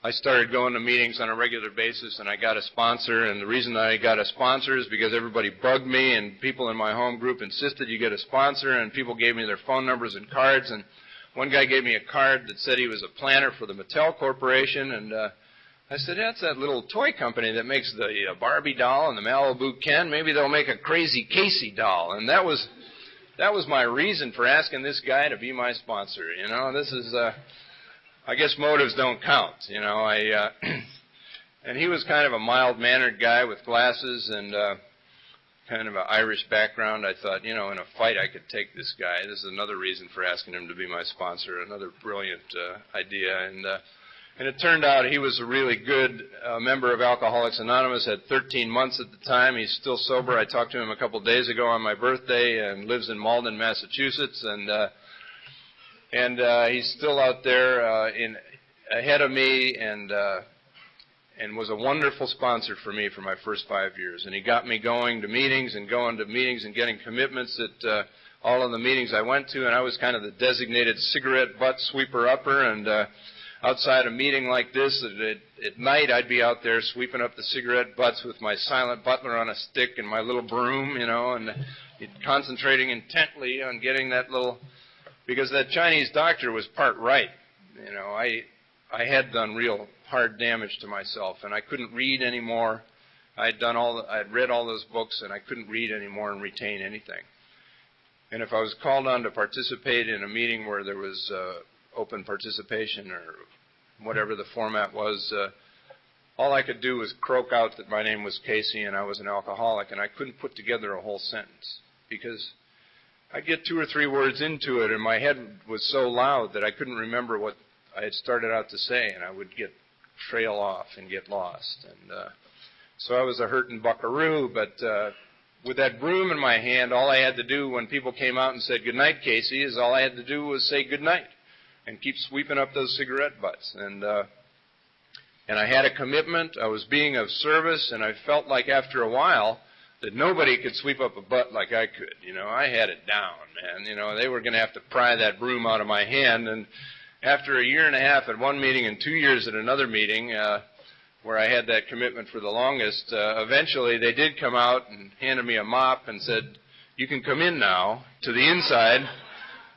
I started going to meetings on a regular basis, and I got a sponsor, and the reason I got a sponsor is because everybody bugged me, and people in my home group insisted you get a sponsor, and people gave me their phone numbers and cards, and one guy gave me a card that said he was a planner for the Mattel Corporation, and I said, that's that little toy company that makes the Barbie doll and the Malibu Ken. Maybe they'll make a crazy Casey doll. And that was my reason for asking this guy to be my sponsor. This is... I guess motives don't count, and he was kind of a mild-mannered guy with glasses and kind of an Irish background. I thought, in a fight I could take this guy. This is another reason for asking him to be my sponsor, another brilliant idea. And it turned out he was a really good member of Alcoholics Anonymous, had 13 months at the time. He's still sober. I talked to him a couple days ago on my birthday, and lives in Malden, Massachusetts. And he's still out there ahead of me, and was a wonderful sponsor for me for my first 5 years. And he got me going to meetings and getting commitments at all of the meetings I went to. And I was kind of the designated cigarette butt sweeper-upper, and outside a meeting like this, at night I'd be out there sweeping up the cigarette butts with my silent butler on a stick and my little broom, and concentrating intently on getting that little, because that Chinese doctor was part right. I had done real hard damage to myself, and I couldn't read anymore. I'd read all those books, and I couldn't read anymore and retain anything. And if I was called on to participate in a meeting where there was open participation or whatever the format was, all I could do was croak out that my name was Casey and I was an alcoholic, and I couldn't put together a whole sentence because I'd get 2 or 3 words into it and my head was so loud that I couldn't remember what I had started out to say, and I would trail off and get lost. And so I was a hurtin' buckaroo, but with that broom in my hand, all I had to do when people came out and said, "Good night, Casey," is all I had to do was say good night and keep sweeping up those cigarette butts. And I had a commitment. I was being of service, and I felt like after a while that nobody could sweep up a butt like I could. I had it down, man. They were going to have to pry that broom out of my hand. And after a year and a half at one meeting and 2 years at another meeting, where I had that commitment for the longest, eventually they did come out and handed me a mop and said, "You can come in now to the inside.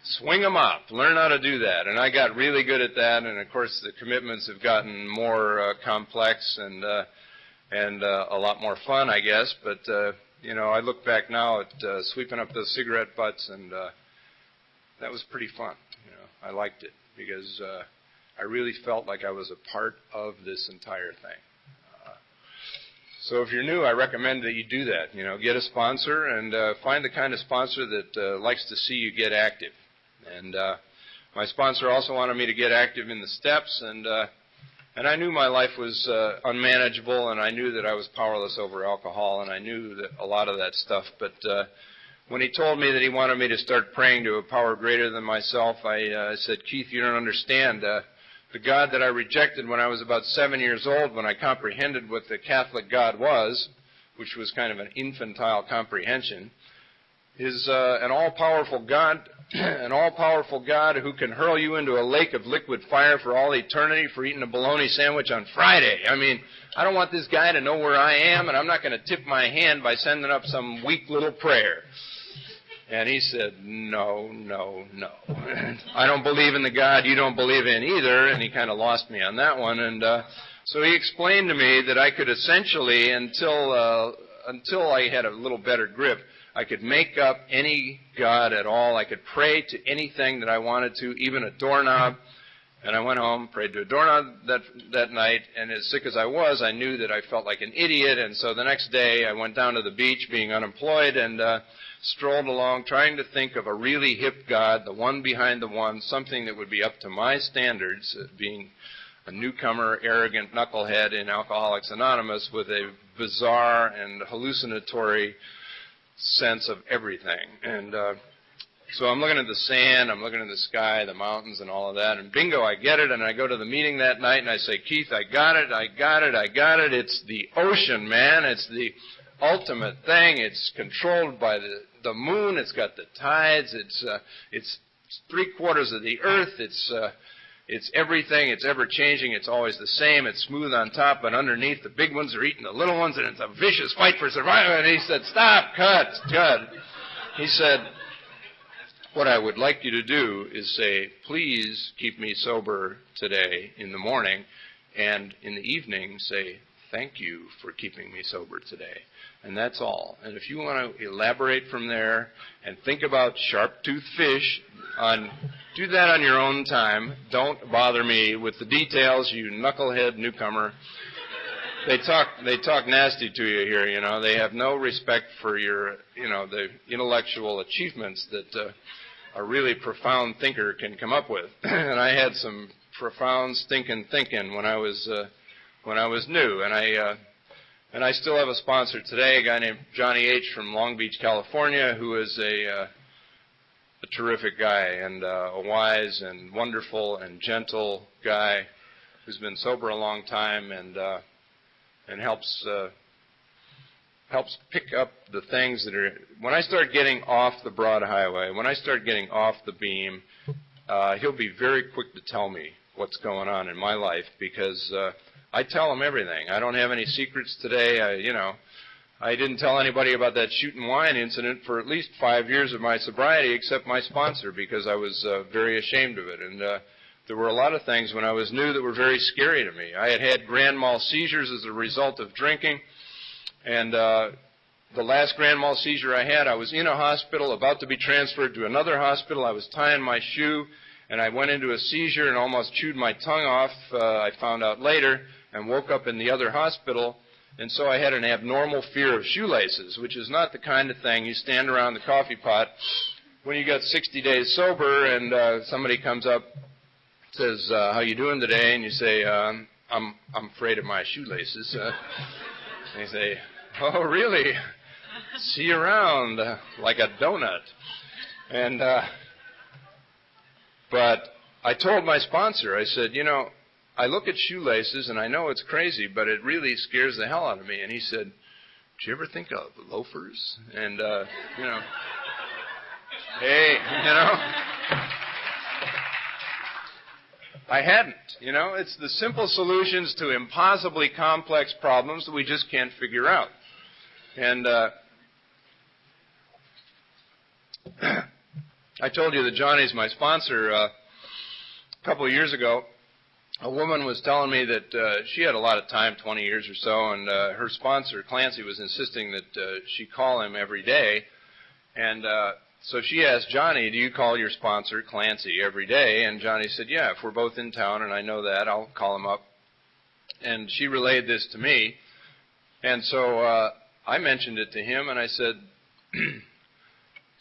Swing 'em up. Learn how to do that." And I got really good at that. And, of course, the commitments have gotten more complex and a lot more fun, I guess. But, I look back now at sweeping up those cigarette butts, and that was pretty fun. I liked it because I really felt like I was a part of this entire thing. So if you're new, I recommend that you do that. Get a sponsor and find the kind of sponsor that likes to see you get active. And my sponsor also wanted me to get active in the steps, and I knew my life was unmanageable, and I knew that I was powerless over alcohol, and I knew that a lot of that stuff. But when he told me that he wanted me to start praying to a power greater than myself, I said, "Keith, you don't understand. The God that I rejected when I was about 7 years old, when I comprehended what the Catholic God was, which was kind of an infantile comprehension, is an all-powerful God, who can hurl you into a lake of liquid fire for all eternity for eating a bologna sandwich on Friday. I mean, I don't want this guy to know where I am, and I'm not going to tip my hand by sending up some weak little prayer." And he said, "No, no, no. I don't believe in the God you don't believe in either." And he kind of lost me on that one. And so he explained to me that I could essentially, until I had a little better grip, I could make up any God at all. I could pray to anything that I wanted to, even a doorknob. And I went home, prayed to a doorknob that night, and as sick as I was, I knew that I felt like an idiot. And so the next day I went down to the beach being unemployed and strolled along trying to think of a really hip God, the one behind the one, something that would be up to my standards, being a newcomer, arrogant knucklehead in Alcoholics Anonymous with a bizarre and hallucinatory sense of everything. And so I'm looking at the sand, I'm looking at the sky, the mountains, and all of that, and bingo, I get it. And I go to the meeting that night, and I say, "Keith, I got it. It's the ocean, man. It's the ultimate thing. It's controlled by the moon. It's got the tides. It's 3/4 of the earth. It's everything. It's ever-changing. It's always the same. It's smooth on top, but underneath, the big ones are eating the little ones, and it's a vicious fight for survival." And he said, "Stop, cut." He said, "What I would like you to do is say, please keep me sober today in the morning, and in the evening say, thank you for keeping me sober today. And that's all. And if you want to elaborate from there and think about sharp-toothed fish, do that on your own time. Don't bother me with the details, you knucklehead newcomer." They talk nasty to you here, They have no respect for your, the intellectual achievements that a really profound thinker can come up with. And I had some profound stinking thinking when I was new, and I still have a sponsor today, a guy named Johnny H. from Long Beach, California, who is a terrific guy and a wise and wonderful and gentle guy who's been sober a long time and helps pick up the things that are. When I start getting off the broad highway, when I start getting off the beam, he'll be very quick to tell me what's going on in my life because I tell him everything. I don't have any secrets today. I didn't tell anybody about that shooting wine incident for at least 5 years of my sobriety, except my sponsor, because I was very ashamed of it. And there were a lot of things when I was new that were very scary to me. I had grand mal seizures as a result of drinking. And the last grand mal seizure I had, I was in a hospital, about to be transferred to another hospital. I was tying my shoe, and I went into a seizure and almost chewed my tongue off, I found out later, and woke up in the other hospital. And so I had an abnormal fear of shoelaces, which is not the kind of thing you stand around the coffee pot when you got 60 days sober and somebody comes up, says, how you doing today? And you say, I'm afraid of my shoelaces. They say, oh, really? See you around, like a donut. And but I told my sponsor, I said, I look at shoelaces and I know it's crazy, but it really scares the hell out of me. And he said, did you ever think of loafers? And, hey, I hadn't. It's the simple solutions to impossibly complex problems that we just can't figure out. And I told you that Johnny's my sponsor. A couple of years ago, a woman was telling me that she had a lot of time, 20 years or so, and her sponsor, Clancy, was insisting that she call him every day. And so she asked Johnny, do you call your sponsor, Clancy, every day? And Johnny said, yeah, if we're both in town and I know that, I'll call him up. And she relayed this to me. And so I mentioned it to him, and I said,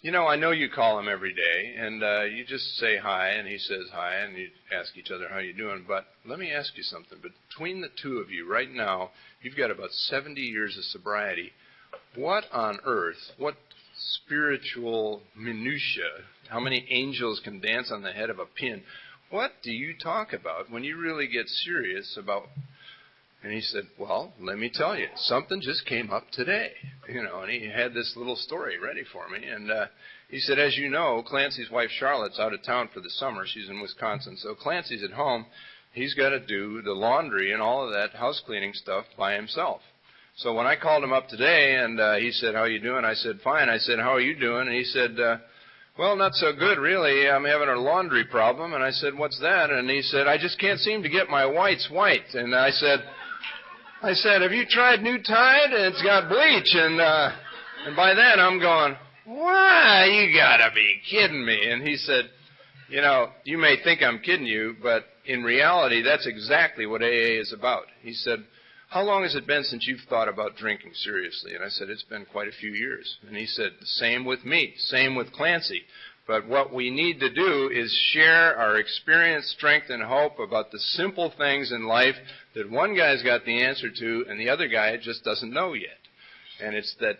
I know you call him every day, and you just say hi, and he says hi, and you ask each other how you doing. But let me ask you something. Between the two of you right now, you've got about 70 years of sobriety. What on earth, what spiritual minutia, how many angels can dance on the head of a pin, what do you talk about when you really get serious about? And he said, well, let me tell you, something just came up today, and he had this little story ready for me. And he said, as you know, Clancy's wife Charlotte's out of town for the summer. She's in Wisconsin. So Clancy's at home. He's got to do the laundry and all of that house cleaning stuff by himself. So when I called him up today and he said, how are you doing? I said, fine. I said, how are you doing? And he said, well, not so good, really. I'm having a laundry problem. And I said, what's that? And he said, I just can't seem to get my whites white. And I said, have you tried New Tide? It's got bleach. And by then I'm going, why? You got to be kidding me. And he said, you may think I'm kidding you, but in reality, that's exactly what AA is about. He said, how long has it been since you've thought about drinking seriously? And I said, it's been quite a few years. And he said, same with me, same with Clancy. But what we need to do is share our experience, strength, and hope about the simple things in life that one guy's got the answer to and the other guy just doesn't know yet. And it's that,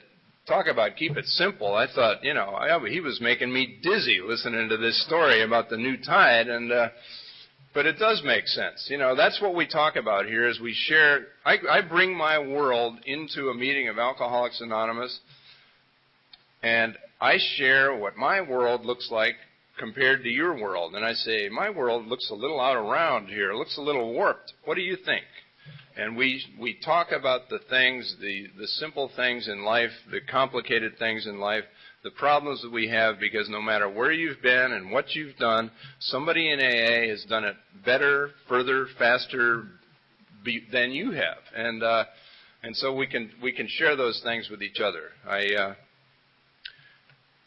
talk about keep it simple. I thought, he was making me dizzy listening to this story about the new tide. But it does make sense. That's what we talk about here is we share. I bring my world into a meeting of Alcoholics Anonymous, and I share what my world looks like compared to your world. And I say, my world looks a little out of round here, looks a little warped. What do you think? And we talk about the things, the simple things in life, the complicated things in life, the problems that we have, because no matter where you've been and what you've done, somebody in AA has done it better, further, faster than you have. And so we can share those things with each other.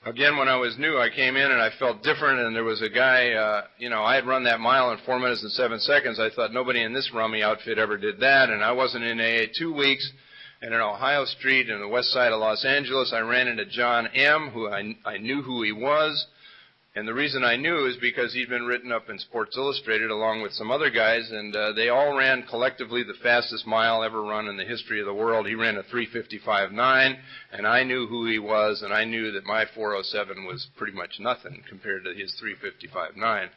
Again, when I was new, I came in and I felt different, and there was a guy, I had run that mile in 4 minutes and 7 seconds. I thought nobody in this rummy outfit ever did that, and I wasn't in AA 2 weeks. And in Ohio Street in the west side of Los Angeles, I ran into John M., who I knew who he was, And the reason I knew is because he'd been written up in Sports Illustrated along with some other guys, and they all ran collectively the fastest mile ever run in the history of the world. He ran a 3:55.9, and I knew who he was, and I knew that my 4:07 was pretty much nothing compared to his 3:55.9.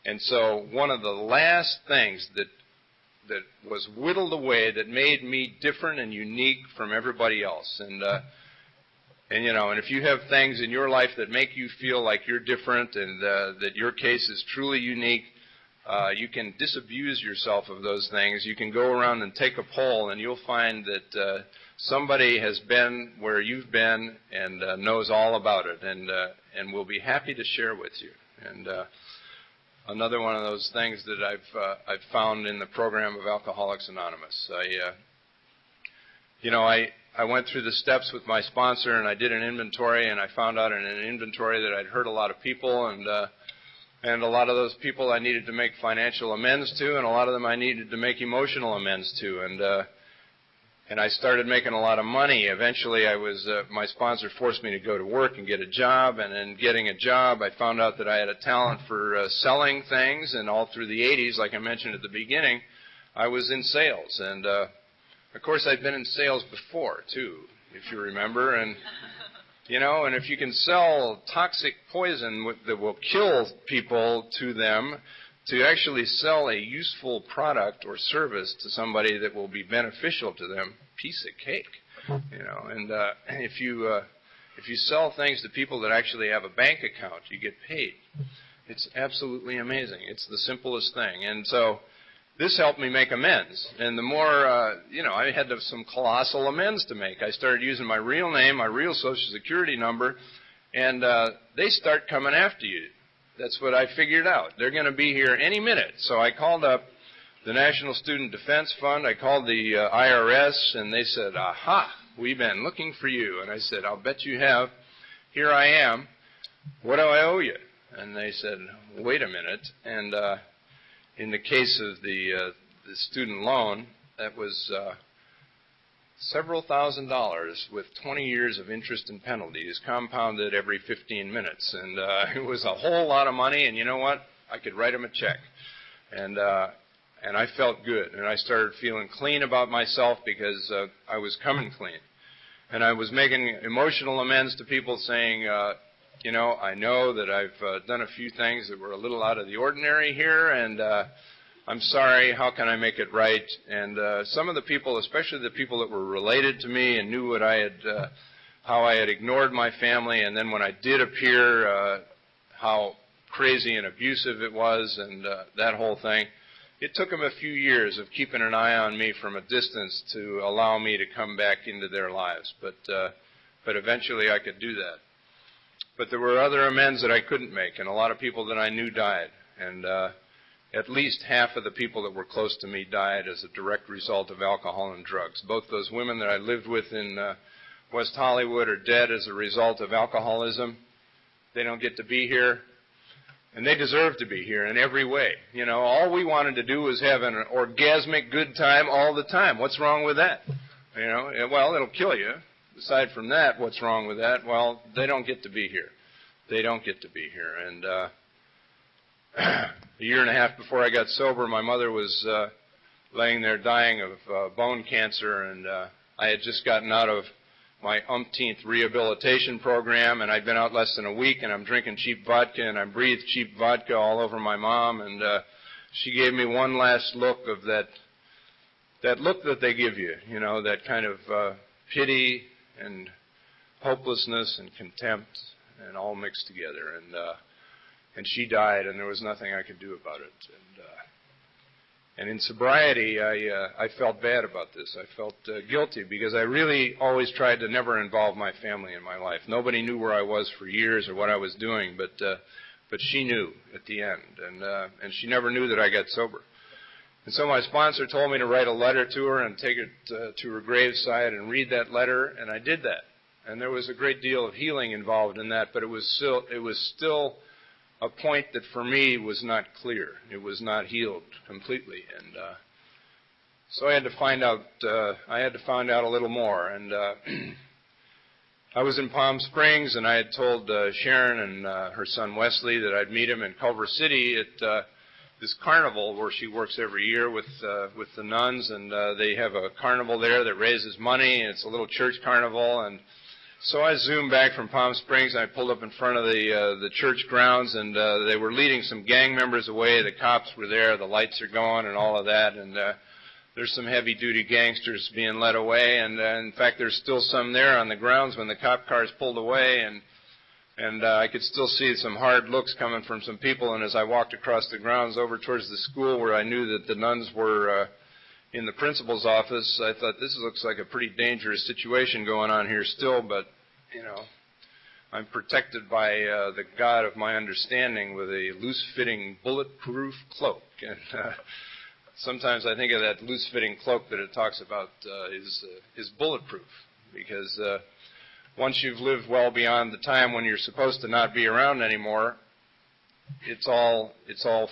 And so one of the last things that was whittled away that made me different and unique from everybody else. And if you have things in your life that make you feel like you're different and that your case is truly unique, you can disabuse yourself of those things. You can go around and take a poll, and you'll find that somebody has been where you've been and knows all about it, and will be happy to share with you. And another one of those things that I've found in the program of Alcoholics Anonymous. I went through the steps with my sponsor, and I did an inventory, and I found out in an inventory that I'd hurt a lot of people, and a lot of those people I needed to make financial amends to, and a lot of them I needed to make emotional amends to, and I started making a lot of money. Eventually, my sponsor forced me to go to work and get a job, and in getting a job, I found out that I had a talent for selling things, and all through the 80s, like I mentioned at the beginning, I was in sales, and of course, I'd been in sales before, too, if you remember, and if you can sell toxic poison that will kill people to them, to actually sell a useful product or service to somebody that will be beneficial to them, piece of cake, and if you sell things to people that actually have a bank account, you get paid. It's absolutely amazing. It's the simplest thing, and so this helped me make amends, and the more, I had some colossal amends to make. I started using my real name, my real Social Security number, and they start coming after you. That's what I figured out. They're going to be here any minute. So I called up the National Student Defense Fund. I called the IRS, and they said, "Aha, we've been looking for you." And I said, "I'll bet you have. Here I am. What do I owe you?" And they said, "Wait a minute." And in the case of the student loan, that was several $1,000s with 20 years of interest and penalties compounded every 15 minutes. And it was a whole lot of money, and you know what? I could write them a check. And I felt good, and I started feeling clean about myself because I was coming clean. And I was making emotional amends to people saying, I know that I've done a few things that were a little out of the ordinary here, and I'm sorry, how can I make it right? And some of the people, especially the people that were related to me and knew what how I had ignored my family, and then when I did appear, how crazy and abusive it was, and that whole thing. It took them a few years of keeping an eye on me from a distance to allow me to come back into their lives, but eventually I could do that. But there were other amends that I couldn't make, and a lot of people that I knew died. And at least half of the people that were close to me died as a direct result of alcohol and drugs. Both those women that I lived with in West Hollywood are dead as a result of alcoholism. They don't get to be here, and they deserve to be here in every way. All we wanted to do was have an orgasmic good time all the time. What's wrong with that? Well, it'll kill you. Aside from that, what's wrong with that? Well, they don't get to be here. They don't get to be here. And a year and a half before I got sober, my mother was laying there dying of bone cancer, and I had just gotten out of my umpteenth rehabilitation program, and I'd been out less than a week, and I'm drinking cheap vodka, and I breathed cheap vodka all over my mom, and she gave me one last look of that look that they give you, that kind of pity and hopelessness and contempt, and all mixed together. And she died, and there was nothing I could do about it. And in sobriety, I felt bad about this. I felt guilty because I really always tried to never involve my family in my life. Nobody knew where I was for years or what I was doing, but she knew at the end, and she never knew that I got sober. And so my sponsor told me to write a letter to her and take it to her graveside and read that letter, and I did that. And there was a great deal of healing involved in that, but it was still a point that for me was not clear. It was not healed completely, and so I had to find out. I had to find out a little more, and I was in Palm Springs, and I had told Sharon and her son Wesley that I'd meet him in Culver City at this carnival where she works every year with the nuns, and they have a carnival there that raises money, and it's a little church carnival. And so I zoomed back from Palm Springs, and I pulled up in front of the church grounds, and they were leading some gang members away. The cops were there, the lights are going, and all of that, and there's some heavy-duty gangsters being led away, and in fact, there's still some there on the grounds when the cop cars pulled away, and I could still see some hard looks coming from some people. And as I walked across the grounds over towards the school where I knew that the nuns were in the principal's office, I thought, this looks like a pretty dangerous situation going on here still, but, you know, I'm protected by the God of my understanding with a loose-fitting, bulletproof cloak. And sometimes I think of that loose-fitting cloak that it talks about is bulletproof, because once you've lived well beyond the time when you're supposed to not be around anymore, it's all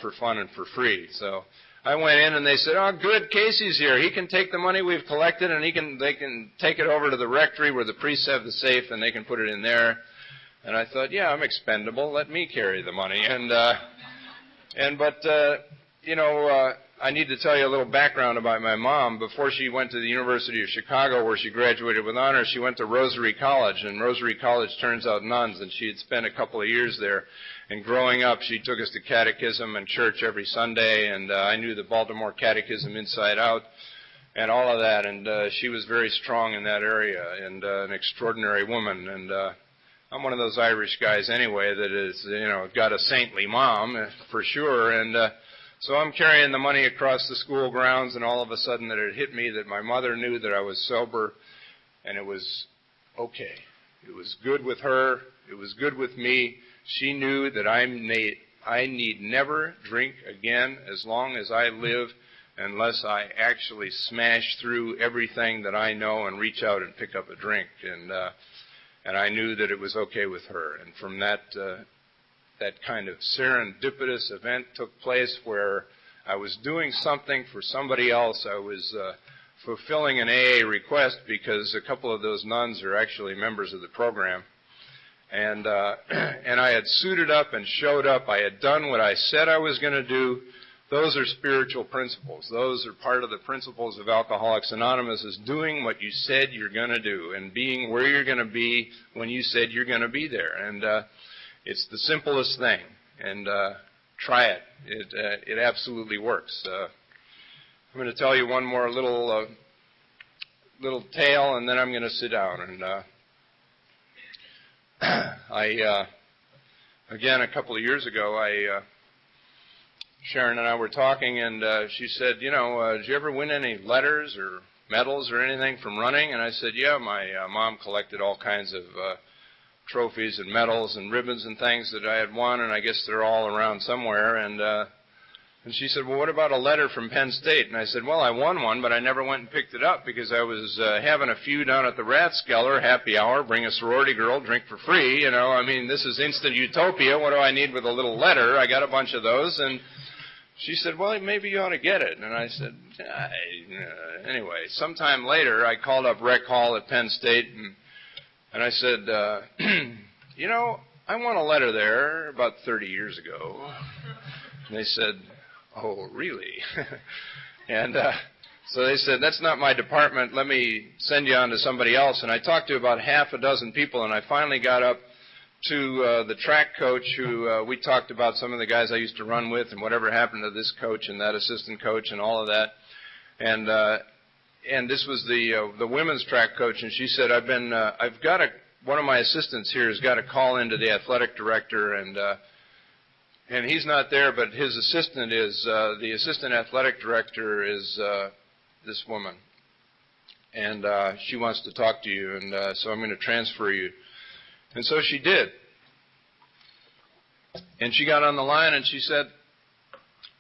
for fun and for free. So I went in, and they said, "Oh, good, Casey's here. He can take the money we've collected, and they can take it over to the rectory where the priests have the safe, and they can put it in there." And I thought, yeah, I'm expendable. Let me carry the money. But I need to tell you a little background about my mom. Before she went to the University of Chicago, where she graduated with honors, she went to Rosary College, and Rosary College turns out nuns, and she had spent a couple of years there. And growing up, she took us to catechism and church every Sunday, and I knew the Baltimore Catechism inside out and all of that, and she was very strong in that area, and an extraordinary woman. And I'm one of those Irish guys anyway that is, got a saintly mom for sure. And so I'm carrying the money across the school grounds, and all of a sudden it hit me that my mother knew that I was sober, and it was okay. It was good with her. It was good with me. She knew that I need never drink again as long as I live, unless I actually smash through everything that I know and reach out and pick up a drink. And I knew that it was okay with her. And from that kind of serendipitous event took place where I was doing something for somebody else. I was fulfilling an AA request, because a couple of those nuns are actually members of the program. And I had suited up and showed up. I had done what I said I was going to do. Those are spiritual principles. Those are part of the principles of Alcoholics Anonymous, is doing what you said you're going to do and being where you're going to be when you said you're going to be there. And it's the simplest thing. And try it. It absolutely works. I'm going to tell you one more little tale, and then I'm going to sit down. And again, a couple of years ago, Sharon and I were talking, and she said, did you ever win any letters or medals or anything from running? And I said, yeah, my mom collected all kinds of trophies and medals and ribbons and things that I had won, and I guess they're all around somewhere. And she said, well, what about a letter from Penn State? And I said, well, I won one, but I never went and picked it up because I was having a few down at the Rathskeller, happy hour, bring a sorority girl, drink for free. This is instant utopia. What do I need with a little letter? I got a bunch of those. And she said, well, maybe you ought to get it. And I said, anyway, sometime later, I called up Rec Hall at Penn State, and I said, I won a letter there about 30 years ago. And they said, oh, really? And so they said, that's not my department. Let me send you on to somebody else. And I talked to about half a dozen people, and I finally got up to the track coach who we talked about some of the guys I used to run with and whatever happened to this coach and that assistant coach and all of that. And this was the women's track coach, and she said, I've got one of my assistants here has got to call into the athletic director, and he's not there, but his assistant is, the assistant athletic director is this woman. And she wants to talk to you, and so I'm going to transfer you. And so she did. And she got on the line, and she said,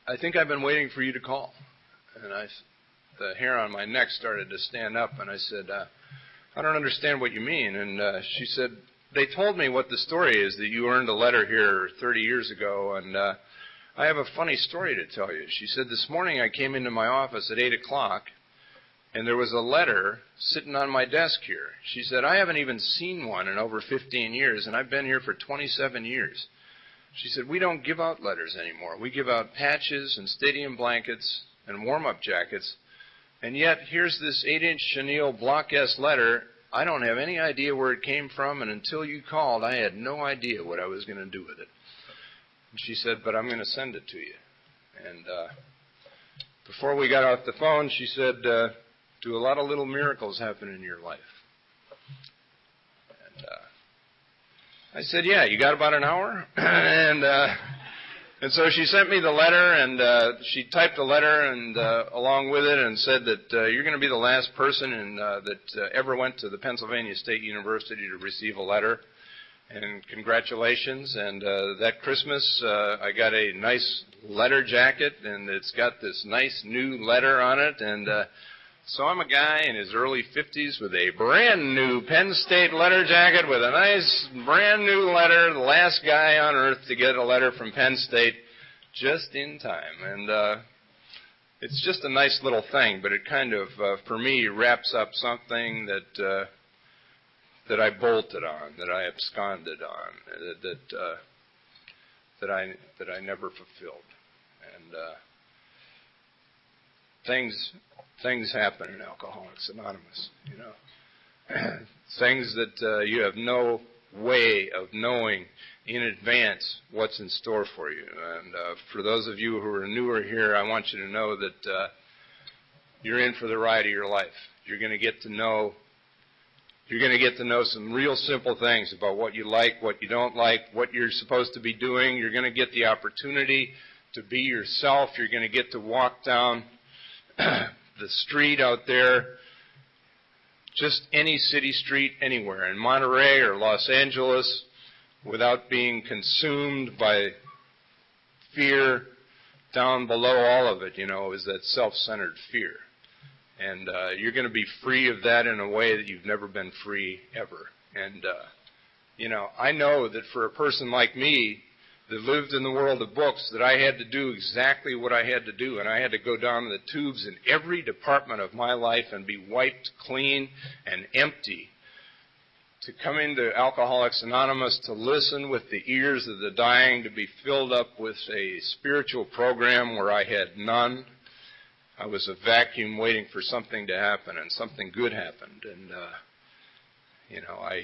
I think I've been waiting for you to call. And the hair on my neck started to stand up, and I said, I don't understand what you mean. And she said, they told me what the story is, that you earned a letter here 30 years ago, and I have a funny story to tell you. She said, this morning I came into my office at 8 o'clock, And there was a letter sitting on my desk here. She said, I haven't even seen one in over 15 years, and I've been here for 27 years. She said, we don't give out letters anymore. We give out patches and stadium blankets and warm-up jackets. And yet, here's this 8-inch chenille Block S letter. I don't have any idea where it came from, and until you called, I had no idea what I was going to do with it. And she said, but I'm going to send it to you. And before we got off the phone, she said, do a lot of little miracles happen in your life? And I said, yeah, you got about an hour? And so she sent me the letter, and she typed the letter and along with it and said that you're going to be the last person that ever went to the Pennsylvania State University to receive a letter. And congratulations. And that Christmas, I got a nice letter jacket, and it's got this nice new letter on it. And so I'm a guy in his early 50s with a brand new Penn State letter jacket with a nice brand new letter, the last guy on earth to get a letter from Penn State just in time. And it's just a nice little thing, but it kind of, for me, wraps up something that I bolted on, that I absconded on, that I never fulfilled. And things happen in Alcoholics Anonymous, you know. Things that you have no way of knowing in advance what's in store for you. And for those of you who are newer here, I want you to know that you're in for the ride of your life. You're going to get to know some real simple things about what you like, what you don't like, what you're supposed to be doing. You're going to get the opportunity to be yourself. You're going to get to walk down the street out there, just any city street anywhere, in Monterey or Los Angeles, without being consumed by fear. Down below all of it, you know, is that self-centered fear. And you're going to be free of that in a way that you've never been free ever. And, you know, I know that for a person like me that lived in the world of books, that I had to do exactly what I had to do, and I had to go down the tubes in every department of my life and be wiped clean and empty to come into Alcoholics Anonymous, to listen with the ears of the dying, to be filled up with a spiritual program where I had none. I was a vacuum waiting for something to happen, and something good happened. And, you know, I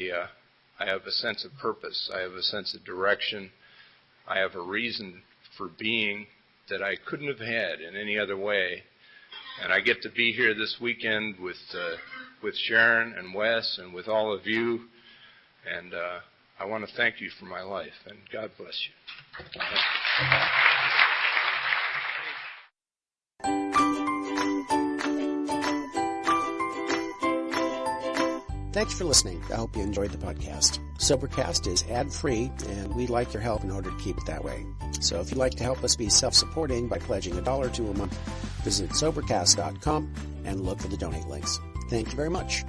have a sense of purpose. I have a sense of direction. I have a reason for being that I couldn't have had in any other way. And I get to be here this weekend with Sharon and Wes and with all of you. And I want to thank you for my life. And God bless you. Thanks for listening. I hope you enjoyed the podcast. Sobercast is ad-free, and we'd like your help in order to keep it that way. So if you'd like to help us be self-supporting by pledging $1 or $2 a month, visit Sobercast.com and look for the donate links. Thank you very much.